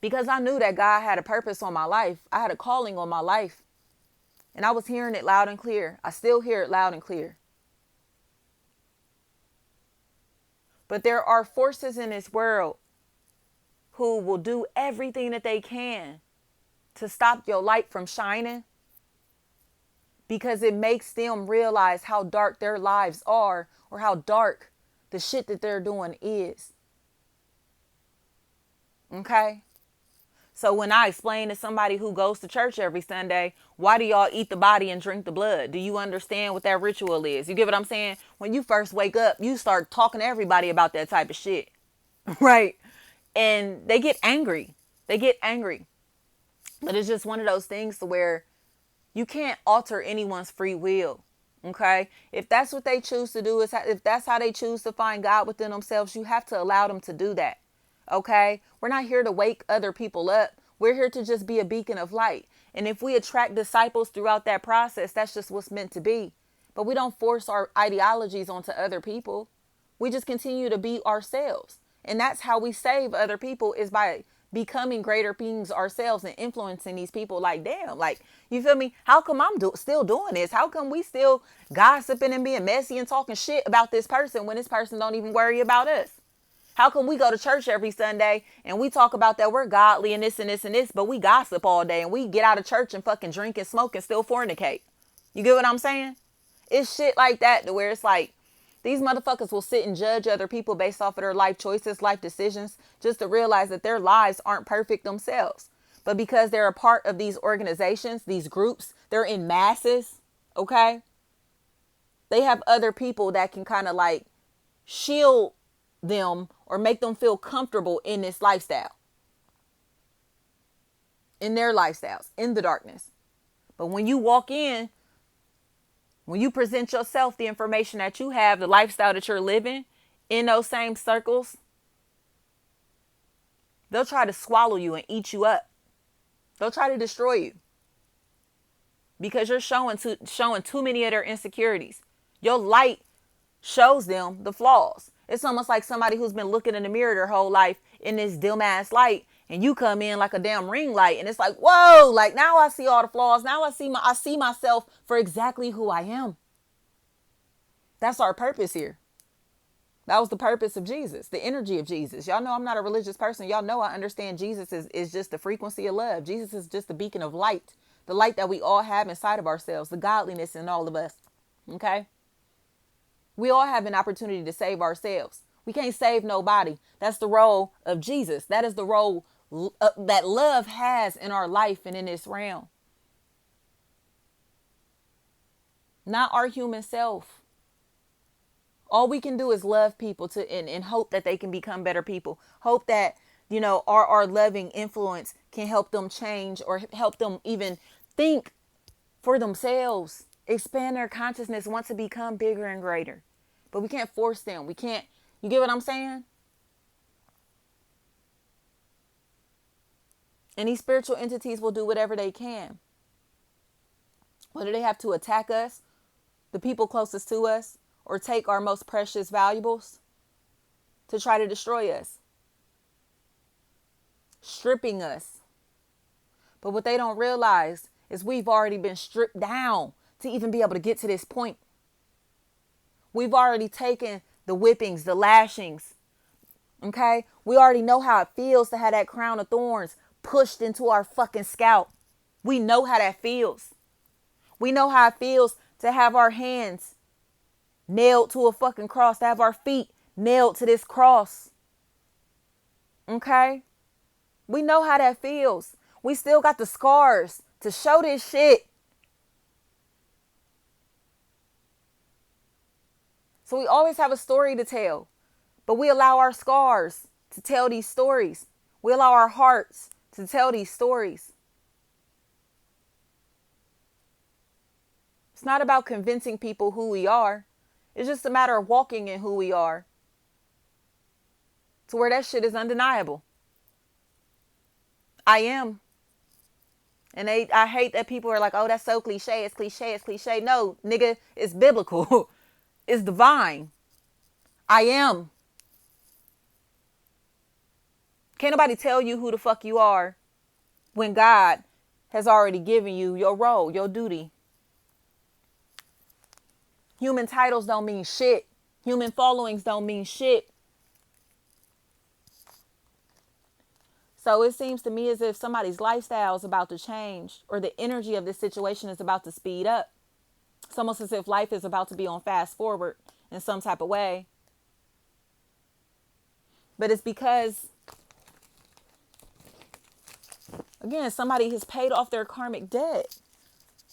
because I knew that God had a purpose on my life. I had a calling on my life. And I was hearing it loud and clear. I still hear it loud and clear. But there are forces in this world who will do everything that they can to stop your light from shining because it makes them realize how dark their lives are or how dark the shit that they're doing is. Okay? So when I explain to somebody who goes to church every Sunday, why do y'all eat the body and drink the blood? Do you understand what that ritual is? You get what I'm saying? When you first wake up, you start talking to everybody about that type of shit. Right? And they get angry. They get angry. But it's just one of those things to where you can't alter anyone's free will. Okay? If that's what they choose to do, if that's how they choose to find God within themselves, you have to allow them to do that. Okay? We're not here to wake other people up. We're here to just be a beacon of light. And if we attract disciples throughout that process, that's just what's meant to be. But we don't force our ideologies onto other people. We just continue to be ourselves. And that's how we save other people, is by becoming greater beings ourselves and influencing these people. Like, damn, like, you feel me? How come I'm still doing this? How come we still gossiping and being messy and talking shit about this person when this person don't even worry about us? How come we go to church every Sunday and we talk about that we're godly and this and this and this, but we gossip all day and we get out of church and fucking drink and smoke and still fornicate? You get what I'm saying? It's shit like that to where it's like, these motherfuckers will sit and judge other people based off of their life choices, life decisions, just to realize that their lives aren't perfect themselves. But because they're a part of these organizations, these groups, they're in masses, okay? They have other people that can kind of like shield them or make them feel comfortable in this lifestyle, in their lifestyles, in the darkness. But when you walk in, when you present yourself, the information that you have, the lifestyle that you're living in those same circles, they'll try to swallow you and eat you up. They'll try to destroy you because you're showing too many of their insecurities. Your light shows them the flaws. It's almost like somebody who's been looking in the mirror their whole life in this dim ass light, and you come in like a damn ring light, and it's like, whoa, like now I see all the flaws. Now I see myself for exactly who I am. That's our purpose here. That was the purpose of Jesus, the energy of Jesus. Y'all know I'm not a religious person. Y'all know I understand Jesus is just the frequency of love. Jesus is just the beacon of light, the light that we all have inside of ourselves, the godliness in all of us. Okay? We all have an opportunity to save ourselves. We can't save nobody. That's the role of Jesus. That is the role that love has in our life and in this realm. Not our human self. All we can do is love people and hope that they can become better people. Hope that, you know, our loving influence can help them change or help them even think for themselves, expand their consciousness, want to become bigger and greater. But we can't force them. We can't, you get what I'm saying? And these spiritual entities will do whatever they can. Whether they have to attack us, the people closest to us, or take our most precious valuables to try to destroy us, stripping us. But what they don't realize is we've already been stripped down to even be able to get to this point. We've already taken the whippings, the lashings. Okay? We already know how it feels to have that crown of thorns pushed into our fucking scalp. We know how that feels. We know how it feels to have our hands nailed to a fucking cross, to have our feet nailed to this cross. Okay? We know how that feels. We still got the scars to show this shit. So we always have a story to tell, but we allow our scars to tell these stories. We allow our hearts to tell these stories. It's not about convincing people who we are. It's just a matter of walking in who we are to where that shit is undeniable. I am. And I hate that people are like, oh, that's so cliche. It's cliche. It's cliche. No, nigga, it's biblical. It's divine. I am. Can't nobody tell you who the fuck you are when God has already given you your role, your duty. Human titles don't mean shit. Human followings don't mean shit. So it seems to me as if somebody's lifestyle is about to change, or the energy of this situation is about to speed up. It's almost as if life is about to be on fast forward in some type of way. But it's because, again, somebody has paid off their karmic debt.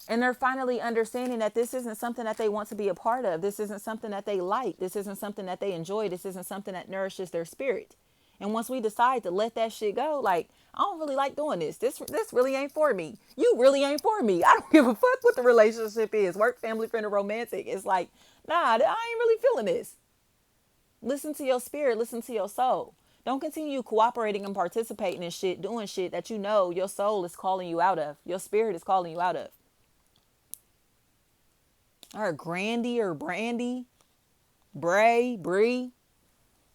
And they're finally understanding that this isn't something that they want to be a part of. This isn't something that they like. This isn't something that they enjoy. This isn't something that nourishes their spirit. And once we decide to let that shit go, like, I don't really like doing this. This really ain't for me. You really ain't for me. I don't give a fuck what the relationship is. Work, family, friend, or romantic. It's like, nah, I ain't really feeling this. Listen to your spirit. Listen to your soul. Don't continue cooperating and participating in shit, doing shit that you know your soul is calling you out of. Your spirit is calling you out of. Or Grandy or Brandy, Bray, Bree,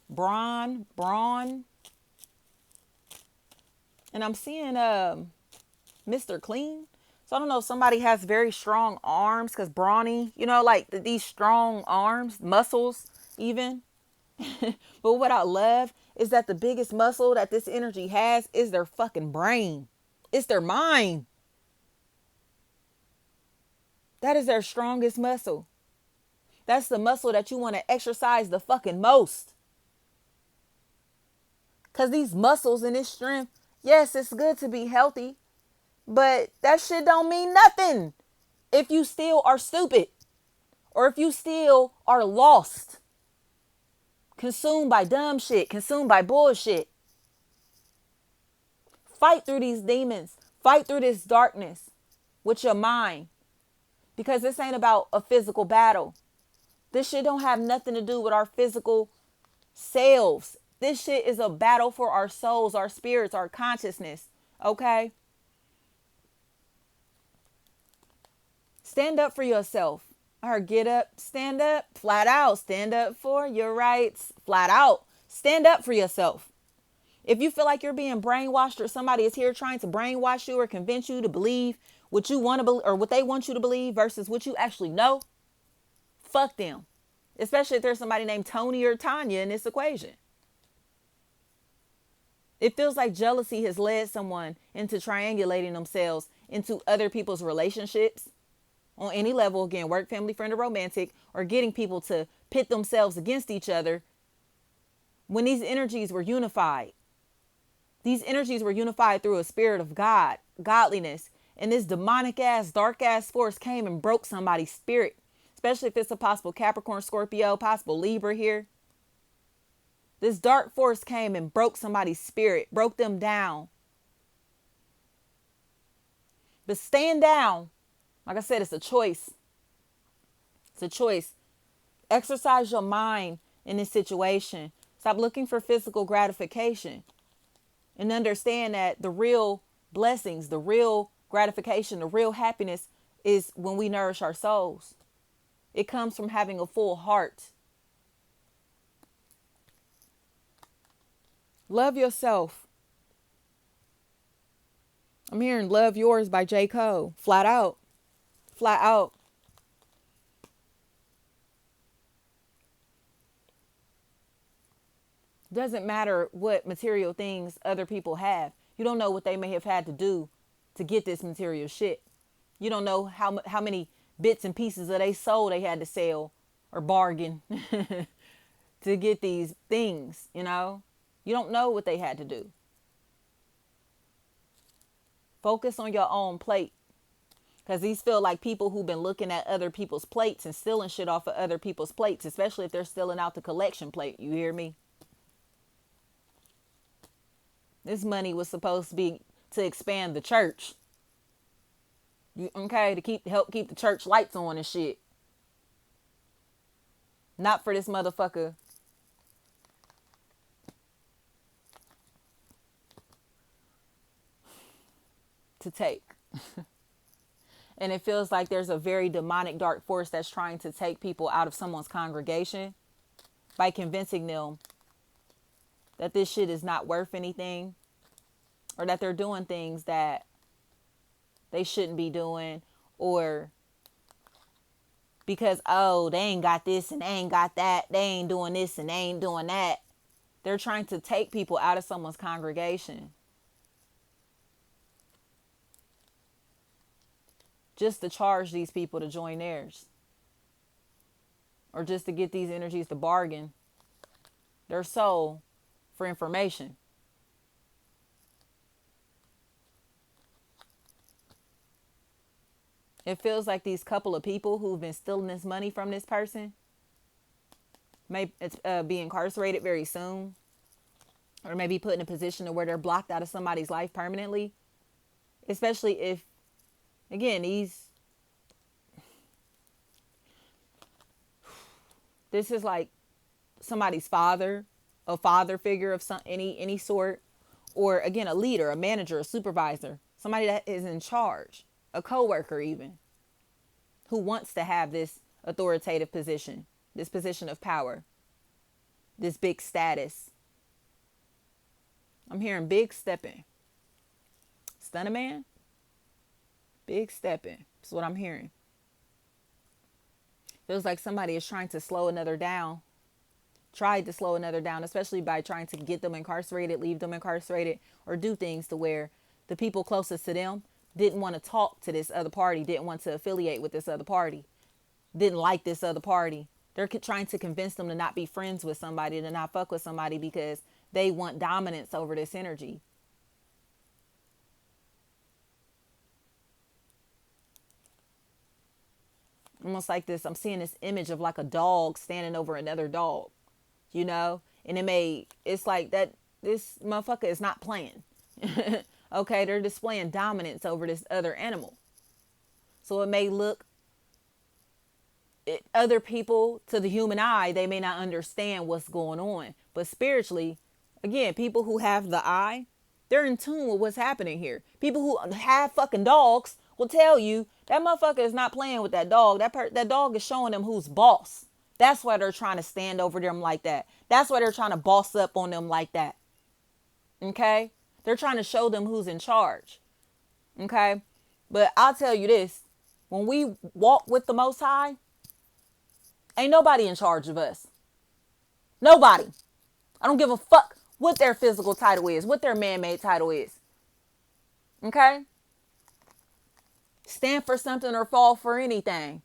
Braun. And I'm seeing Mr. Clean. So I don't know if somebody has very strong arms, because brawny, you know, like these strong arms, muscles even. But what I love is that the biggest muscle that this energy has is their fucking brain. It's their mind. That is their strongest muscle. That's the muscle that you want to exercise the fucking most. Because these muscles and this strength, yes, it's good to be healthy, but that shit don't mean nothing if you still are stupid or if you still are lost, consumed by dumb shit, consumed by bullshit. Fight through these demons. Fight through this darkness with your mind, because this ain't about a physical battle. This shit don't have nothing to do with our physical selves. This shit is a battle for our souls, our spirits, our consciousness. Okay? Stand up for yourself. Or get up, stand up, flat out. Stand up for your rights, flat out. Stand up for yourself. If you feel like you're being brainwashed, or somebody is here trying to brainwash you or convince you to believe what you want to believe or what they want you to believe versus what you actually know, fuck them. Especially if there's somebody named Tony or Tanya in this equation. It feels like jealousy has led someone into triangulating themselves into other people's relationships on any level, again, work, family, friend, or romantic, or getting people to pit themselves against each other when these energies were unified. These energies were unified through a spirit of God, godliness, and this demonic ass, dark ass force came and broke somebody's spirit, especially if it's a possible Capricorn, Scorpio, possible Libra here. This dark force came and broke somebody's spirit, broke them down. But stand down. Like I said, it's a choice. It's a choice. Exercise your mind in this situation. Stop looking for physical gratification. And understand that the real blessings, the real gratification, the real happiness is when we nourish our souls. It comes from having a full heart. Love yourself. I'm hearing Love Yourz by J. Cole. Flat out. Flat out. Doesn't matter what material things other people have. You don't know what they may have had to do to get this material shit. You don't know how many bits and pieces of their soul they had to sell or bargain to get these things, you know? You don't know what they had to do. Focus on your own plate. Because these feel like people who've been looking at other people's plates and stealing shit off of other people's plates, especially if they're stealing out the collection plate. You hear me? This money was supposed to be to expand the church. Okay, to help keep the church lights on and shit. Not for this motherfucker to take. And it feels like there's a very demonic dark force that's trying to take people out of someone's congregation by convincing them that this shit is not worth anything, or that they're doing things that they shouldn't be doing, or because, oh, they ain't got this and they ain't got that, they ain't doing this and they ain't doing that. They're trying to take people out of someone's congregation just to charge these people to join theirs, or just to get these energies to bargain their soul for information. It feels like these couple of people who've been stealing this money from this person may be incarcerated very soon. or maybe put in a position to where they're blocked out of somebody's life permanently. Especially if, again, this is like somebody's father, a father figure of any sort, or again, a leader, a manager, a supervisor, somebody that is in charge, a coworker even, who wants to have this authoritative position, this position of power, this big status. I'm hearing big stepping. Stunner man? Big stepping. That's what I'm hearing. Feels like somebody is trying to slow another down. Tried to slow another down, especially by trying to get them incarcerated, leave them incarcerated, or do things to where the people closest to them didn't want to talk to this other party, didn't want to affiliate with this other party, didn't like this other party. They're trying to convince them to not be friends with somebody, to not fuck with somebody because they want dominance over this energy. Almost like this, I'm seeing this image of like a dog standing over another dog, you know? And it's like that, this motherfucker is not playing. Okay, they're displaying dominance over this other animal. So it may look, other people, to the human eye, they may not understand what's going on. But spiritually, again, people who have the eye, they're in tune with what's happening here. People who have fucking dogs will tell you that motherfucker is not playing with that dog. That dog is showing them who's boss. That's why they're trying to stand over them like that. That's why they're trying to boss up on them like that. Okay? They're trying to show them who's in charge. Okay? But I'll tell you this. When we walk with the Most High, ain't nobody in charge of us. Nobody. I don't give a fuck what their physical title is, what their man-made title is. Okay? Stand for something or fall for anything.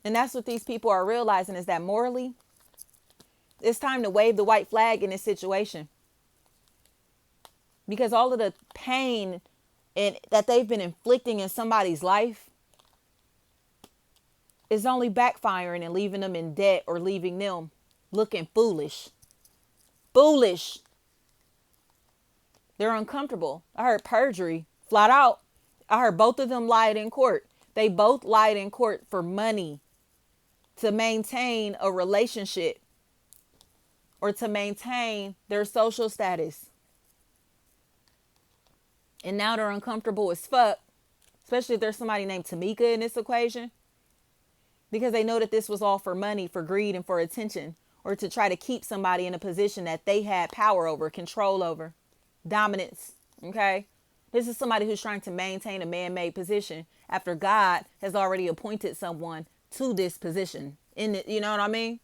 And that's what these people are realizing, is that morally, it's time to wave the white flag in this situation. Because all of the pain that they've been inflicting in somebody's life is only backfiring and leaving them in debt, or leaving them looking foolish. Foolish. They're uncomfortable. I heard perjury flat out. I heard both of them lied in court. They both lied in court for money, to maintain a relationship, or to maintain their social status. And now they're uncomfortable as fuck, especially if there's somebody named Tamika in this equation, because they know that this was all for money, for greed, and for attention, or to try to keep somebody in a position that they had power over, control over, dominance. Okay? This is somebody who's trying to maintain a man-made position after God has already appointed someone to this position. You know what I mean?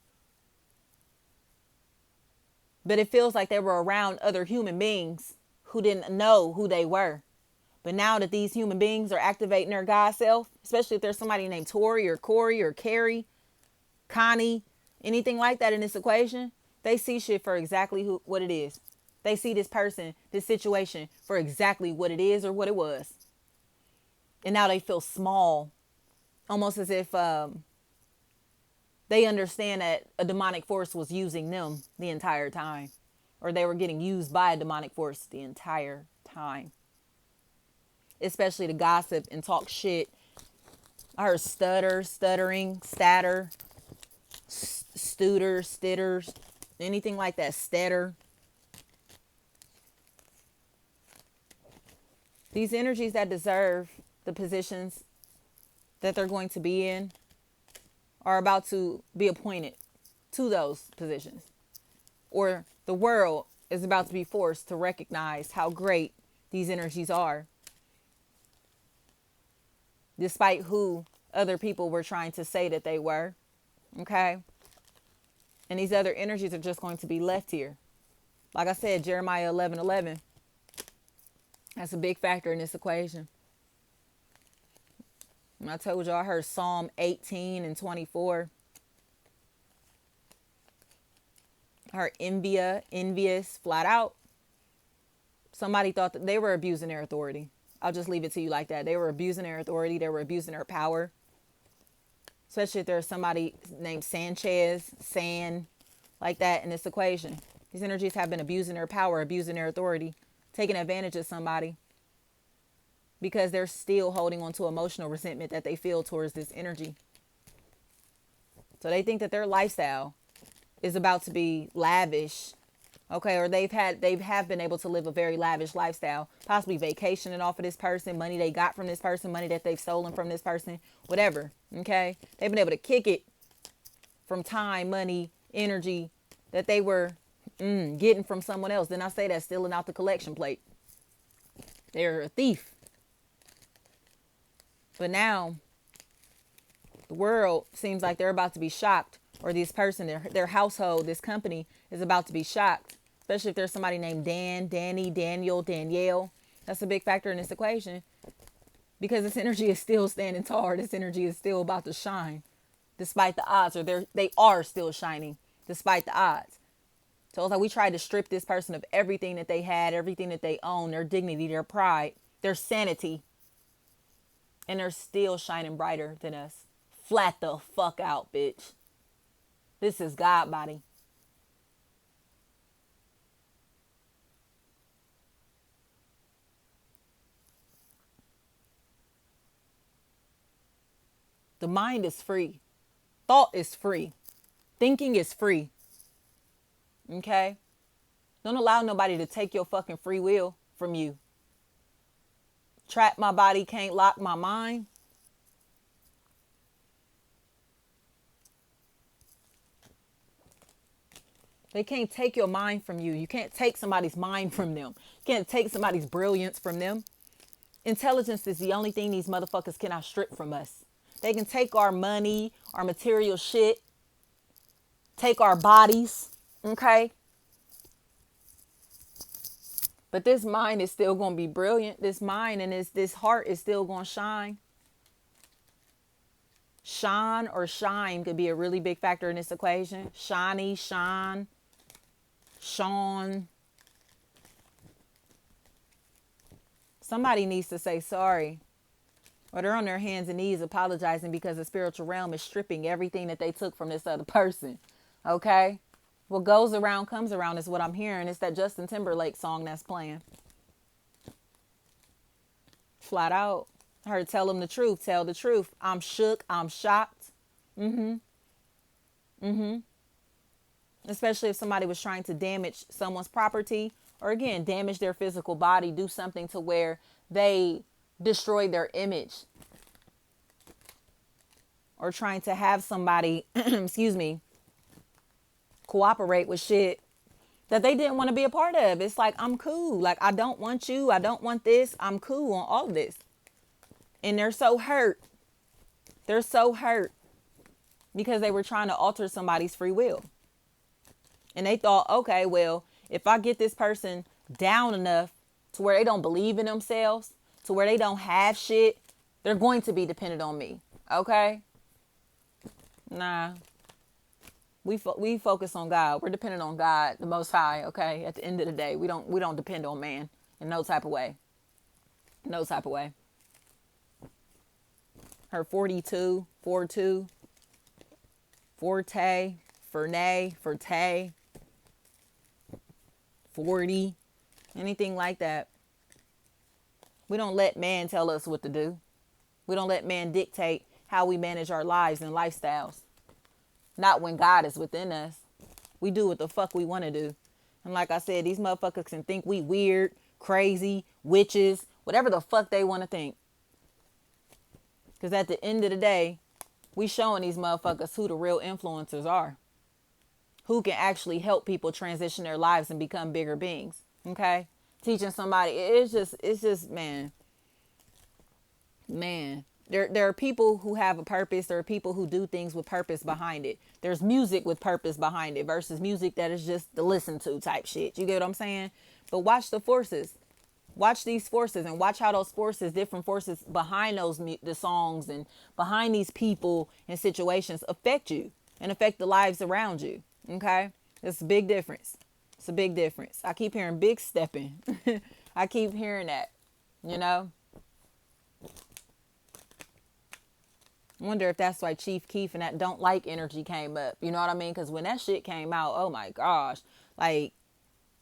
But it feels like they were around other human beings who didn't know who they were. But now that these human beings are activating their God self, especially if there's somebody named Tori or Corey or Carrie, Connie, anything like that in this equation, they see shit for exactly what it is. They see this person, this situation for exactly what it is or what it was. And now they feel small, almost as if they understand that a demonic force was using them the entire time, or they were getting used by a demonic force the entire time. Especially to gossip and talk shit. I heard stuttering, statter, stitters, anything like that, stutter. These energies that deserve the positions that they're going to be in are about to be appointed to those positions. Or the world is about to be forced to recognize how great these energies are, despite who other people were trying to say that they were. Okay? And these other energies are just going to be left here. Like I said, Jeremiah 11:11. That's a big factor in this equation. And I told you I heard Psalm 18 and 24. I heard envious, flat out. Somebody thought that they were abusing their authority. I'll just leave it to you like that. They were abusing their authority. They were abusing their power. Especially if there's somebody named Sanchez, San, like that in this equation. These energies have been abusing their power, abusing their authority, taking advantage of somebody because they're still holding on to emotional resentment that they feel towards this energy. So they think that their lifestyle is about to be lavish, okay, or they have been able to live a very lavish lifestyle, possibly vacationing off of this person, money they got from this person, money that they've stolen from this person, whatever, okay? They've been able to kick it from time, money, energy that they were getting from someone else. Then I say that stealing out the collection plate. They're a thief. But now the world seems like they're about to be shocked, or this person, their household, this company is about to be shocked, especially if there's somebody named Dan, Danny, Daniel, Danielle. That's a big factor in this equation because this energy is still standing tall. This energy is still about to shine despite the odds, or they are still shining despite the odds. So it's like we tried to strip this person of everything that they had, everything that they own, their dignity, their pride, their sanity, and they're still shining brighter than us. Flat the fuck out, bitch. This is God body. The mind is free. Thought is free. Thinking is free. Okay? Don't allow nobody to take your fucking free will from you. Trap my body, can't lock my mind. They can't take your mind from you. You can't take somebody's mind from them. You can't take somebody's brilliance from them. Intelligence is the only thing these motherfuckers cannot strip from us. They can take our money, our material shit, take our bodies, okay? But this mind is still going to be brilliant. This mind and this heart is still going to shine. Shine or shine could be a really big factor in this equation. Shiny, shine, Sean. Somebody needs to say sorry. Or they're on their hands and knees apologizing because the spiritual realm is stripping everything that they took from this other person. Okay? What goes around comes around is what I'm hearing. It's that Justin Timberlake song that's playing. Flat out. I heard tell them the truth. Tell the truth. I'm shook. I'm shocked. Especially if somebody was trying to damage someone's property or, again, damage their physical body, do something to where they destroy their image, or trying to have somebody, excuse me, cooperate with shit that they didn't want to be a part of. It's like, I'm cool. Like, I don't want you. I don't want this. I'm cool on all of this. And they're so hurt. They're so hurt because they were trying to alter somebody's free will. And they thought, okay, well, if I get this person down enough to where they don't believe in themselves, to where they don't have shit, they're going to be dependent on me. Okay? Nah. We focus on God. We're dependent on God, the Most High. Okay? At the end of the day, we don't depend on man in no type of way. No type of way. Her 42, 42, forte, Fernay, forte, 40, anything like that. We don't let man tell us what to do. We don't let man dictate how we manage our lives and lifestyles. Not when God is within us. We do what the fuck we want to do. And like I said, these motherfuckers can think we weird, crazy, witches, whatever the fuck they want to think. Because at the end of the day, we showing these motherfuckers who the real influencers are. Who can actually help people transition their lives and become bigger beings. Okay? Teaching somebody, it's just, man. There are people who have a purpose. There are people who do things with purpose behind it. There's music with purpose behind it versus music that is just to listen to type shit. You get what I'm saying? But watch the forces. Watch these forces and watch how those forces, different forces behind the songs and behind these people and situations affect you and affect the lives around you. Okay? It's a big difference. It's a big difference. I keep hearing big stepping. I keep hearing that, you know? I wonder if that's why Chief Keef and that don't like energy came up. You know what I mean? Because when that shit came out, oh my gosh. Like,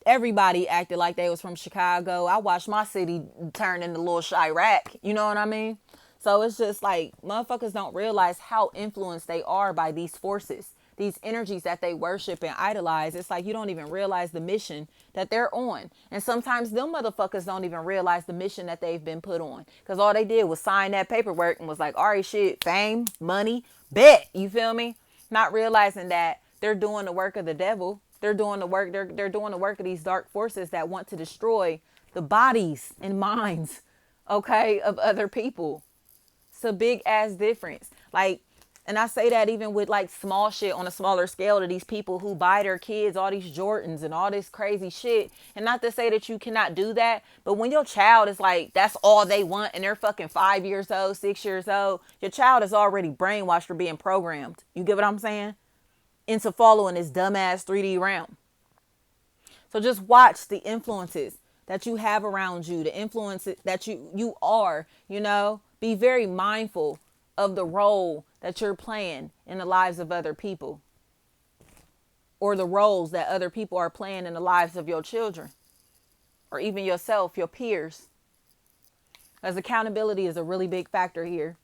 Everybody acted like they was from Chicago. I watched my city turn into little Chirac. You know what I mean? So it's just like motherfuckers don't realize how influenced they are by these forces, these energies that they worship and idolize. It's like you don't even realize the mission that they're on. And sometimes them motherfuckers don't even realize the mission that they've been put on. Because all they did was sign that paperwork and was like, all right, shit, fame, money, bet. You feel me? Not realizing that they're doing the work of the devil. They're doing the work. They're doing the work of these dark forces that want to destroy the bodies and minds, okay, of other people. It's a big ass difference. Like, and I say that even with like small shit on a smaller scale to these people who buy their kids all these Jordans and all this crazy shit. And not to say that you cannot do that, but when your child is like, that's all they want and they're fucking 5 years old, 6 years old, your child is already brainwashed or being programmed. You get what I'm saying? Into following this dumbass 3D realm. So just watch the influences that you have around you, the influences that you are, you know, be very mindful of the role that you're playing in the lives of other people, or the roles that other people are playing in the lives of your children, or even yourself, your peers. As accountability is a really big factor here.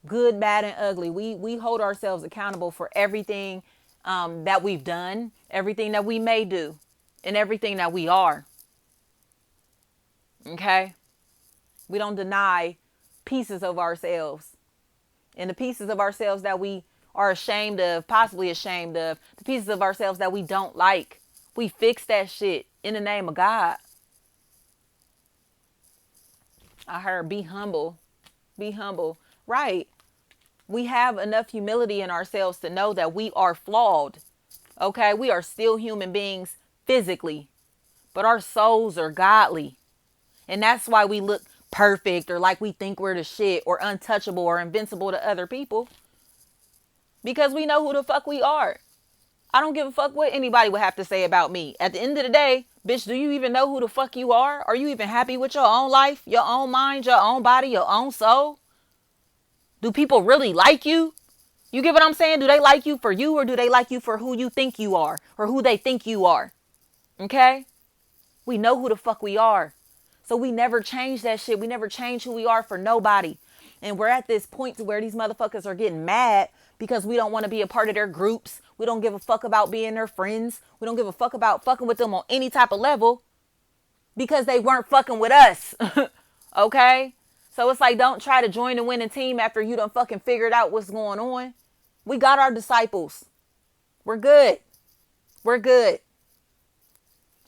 Good, bad, and ugly. We hold ourselves accountable for everything that we've done, everything that we may do, and everything that we are. Okay? We don't deny pieces of ourselves. And the pieces of ourselves that we are ashamed of, possibly ashamed of, the pieces of ourselves that we don't like, we fix that shit in the name of God. I heard be humble. Be humble. Right. We have enough humility in ourselves to know that we are flawed. Okay? We are still human beings physically, but our souls are godly. And that's why we look perfect or like we think we're the shit or untouchable or invincible to other people, because we know who the fuck we are. I don't give a fuck what anybody would have to say about me. At the end of the day, bitch, do you even know who the fuck you are? Are you even happy with your own life, your own mind, your own body, your own soul? Do people really like you? You get what I'm saying? Do they like you for you, or do they like you for who you think you are or who they think you are? Okay? We know who the fuck we are. So we never change that shit. We never change who we are for nobody. And we're at this point to where these motherfuckers are getting mad because we don't want to be a part of their groups. We don't give a fuck about being their friends. We don't give a fuck about fucking with them on any type of level because they weren't fucking with us. Okay? So it's like, don't try to join the winning team after you done fucking figured out what's going on. We got our disciples. We're good. We're good.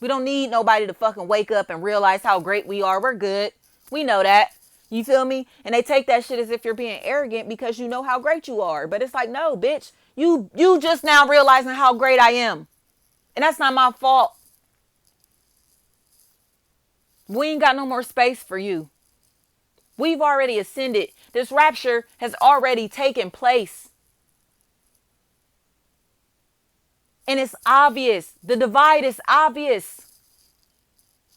We don't need nobody to fucking wake up and realize how great we are. We're good. We know that. You feel me? And they take that shit as if you're being arrogant because you know how great you are. But it's like, no, bitch. You just now realizing how great I am. And that's not my fault. We ain't got no more space for you. We've already ascended. This rapture has already taken place. And it's obvious. The divide is obvious.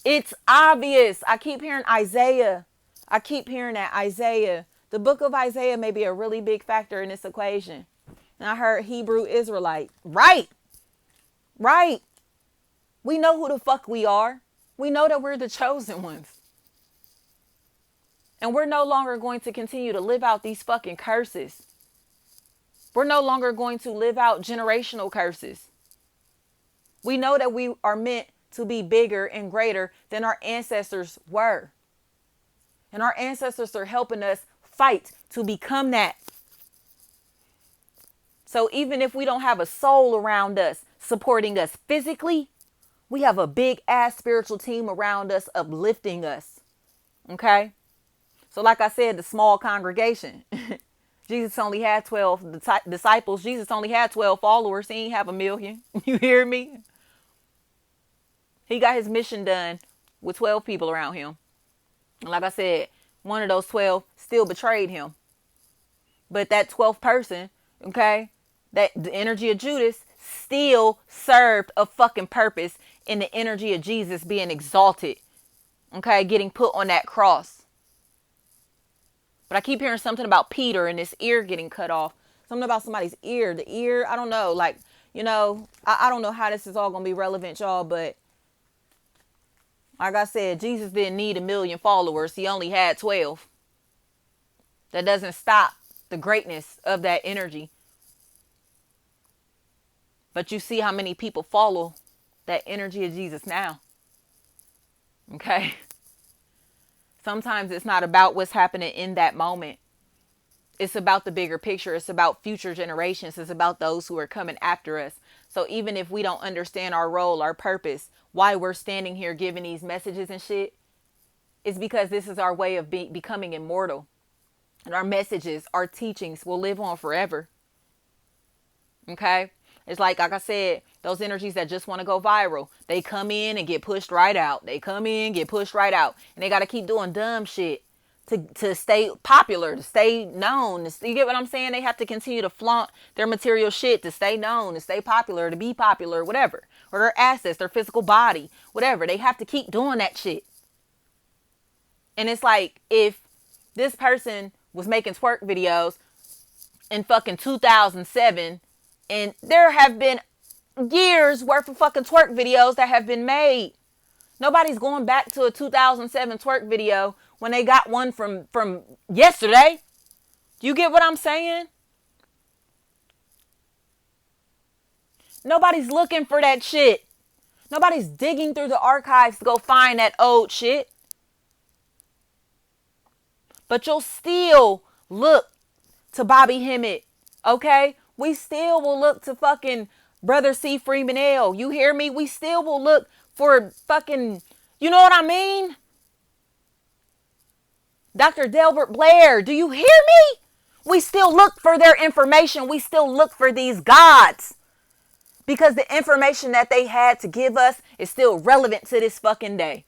It's obvious. I keep hearing Isaiah. I keep hearing that Isaiah. The book of Isaiah may be a really big factor in this equation. And I heard Hebrew Israelite. Right. Right. We know who the fuck we are. We know that we're the chosen ones. And we're no longer going to continue to live out these fucking curses. We're no longer going to live out generational curses. We know that we are meant to be bigger and greater than our ancestors were. And our ancestors are helping us fight to become that. So even if we don't have a soul around us supporting us physically, we have a big ass spiritual team around us uplifting us. Okay? So like I said, the small congregation. Jesus only had 12 disciples. Jesus only had 12 followers. He ain't have 1 million. You hear me? He got his mission done with 12 people around him. And like I said, one of those 12 still betrayed him. But that 12th person, okay, that the energy of Judas still served a fucking purpose in the energy of Jesus being exalted. Okay, getting put on that cross. But I keep hearing something about Peter and his ear getting cut off. Something about somebody's ear. The ear, I don't know. Like, you know, I don't know how this is all going to be relevant, y'all. But Like I said, Jesus didn't need 1,000,000 followers. He only had 12. That doesn't stop the greatness of that energy. But you see how many people follow that energy of Jesus now. Okay? Sometimes it's not about what's happening in that moment. It's about the bigger picture. It's about future generations. It's about those who are coming after us. So even if we don't understand our role, our purpose, why we're standing here giving these messages and shit, it's because this is our way of becoming immortal. And our messages, our teachings will live on forever. Okay? It's like I said, those energies that just want to go viral, they come in and get pushed right out. They come in, get pushed right out. And they got to keep doing dumb shit to stay popular, to stay known. You get what I'm saying? They have to continue to flaunt their material shit to stay known, to stay popular, to be popular, whatever. Or their assets, their physical body, whatever. They have to keep doing that shit. And it's like, if this person was making twerk videos in fucking 2007, and there have been years worth of fucking twerk videos that have been made. Nobody's going back to a 2007 twerk video when they got one from yesterday. Do you get what I'm saying? Nobody's looking for that shit. Nobody's digging through the archives to go find that old shit. But you'll still look to Bobby Hemmett, okay? We still will look to fucking Brother C. Freeman L. You hear me? We still will look for fucking, you know what I mean? Dr. Delbert Blair, do you hear me? We still look for their information. We still look for these gods. Because the information that they had to give us is still relevant to this fucking day.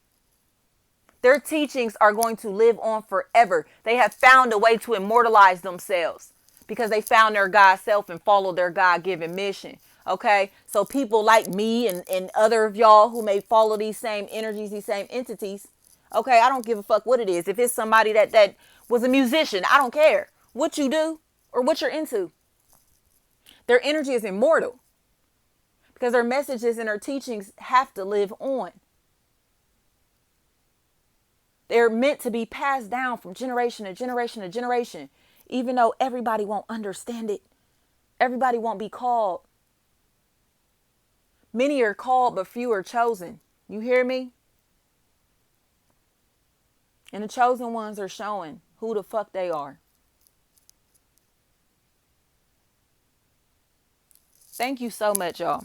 Their teachings are going to live on forever. They have found a way to immortalize themselves because they found their God self and followed their God-given mission. Okay? So people like me and other of y'all who may follow these same energies, these same entities. Okay? I don't give a fuck what it is. If it's somebody that was a musician, I don't care what you do or what you're into. Their energy is immortal because their messages and their teachings have to live on. They're meant to be passed down from generation to generation to generation, even though everybody won't understand it. Everybody won't be called. Many are called, but few are chosen. You hear me? And the chosen ones are showing who the fuck they are. Thank you so much, y'all.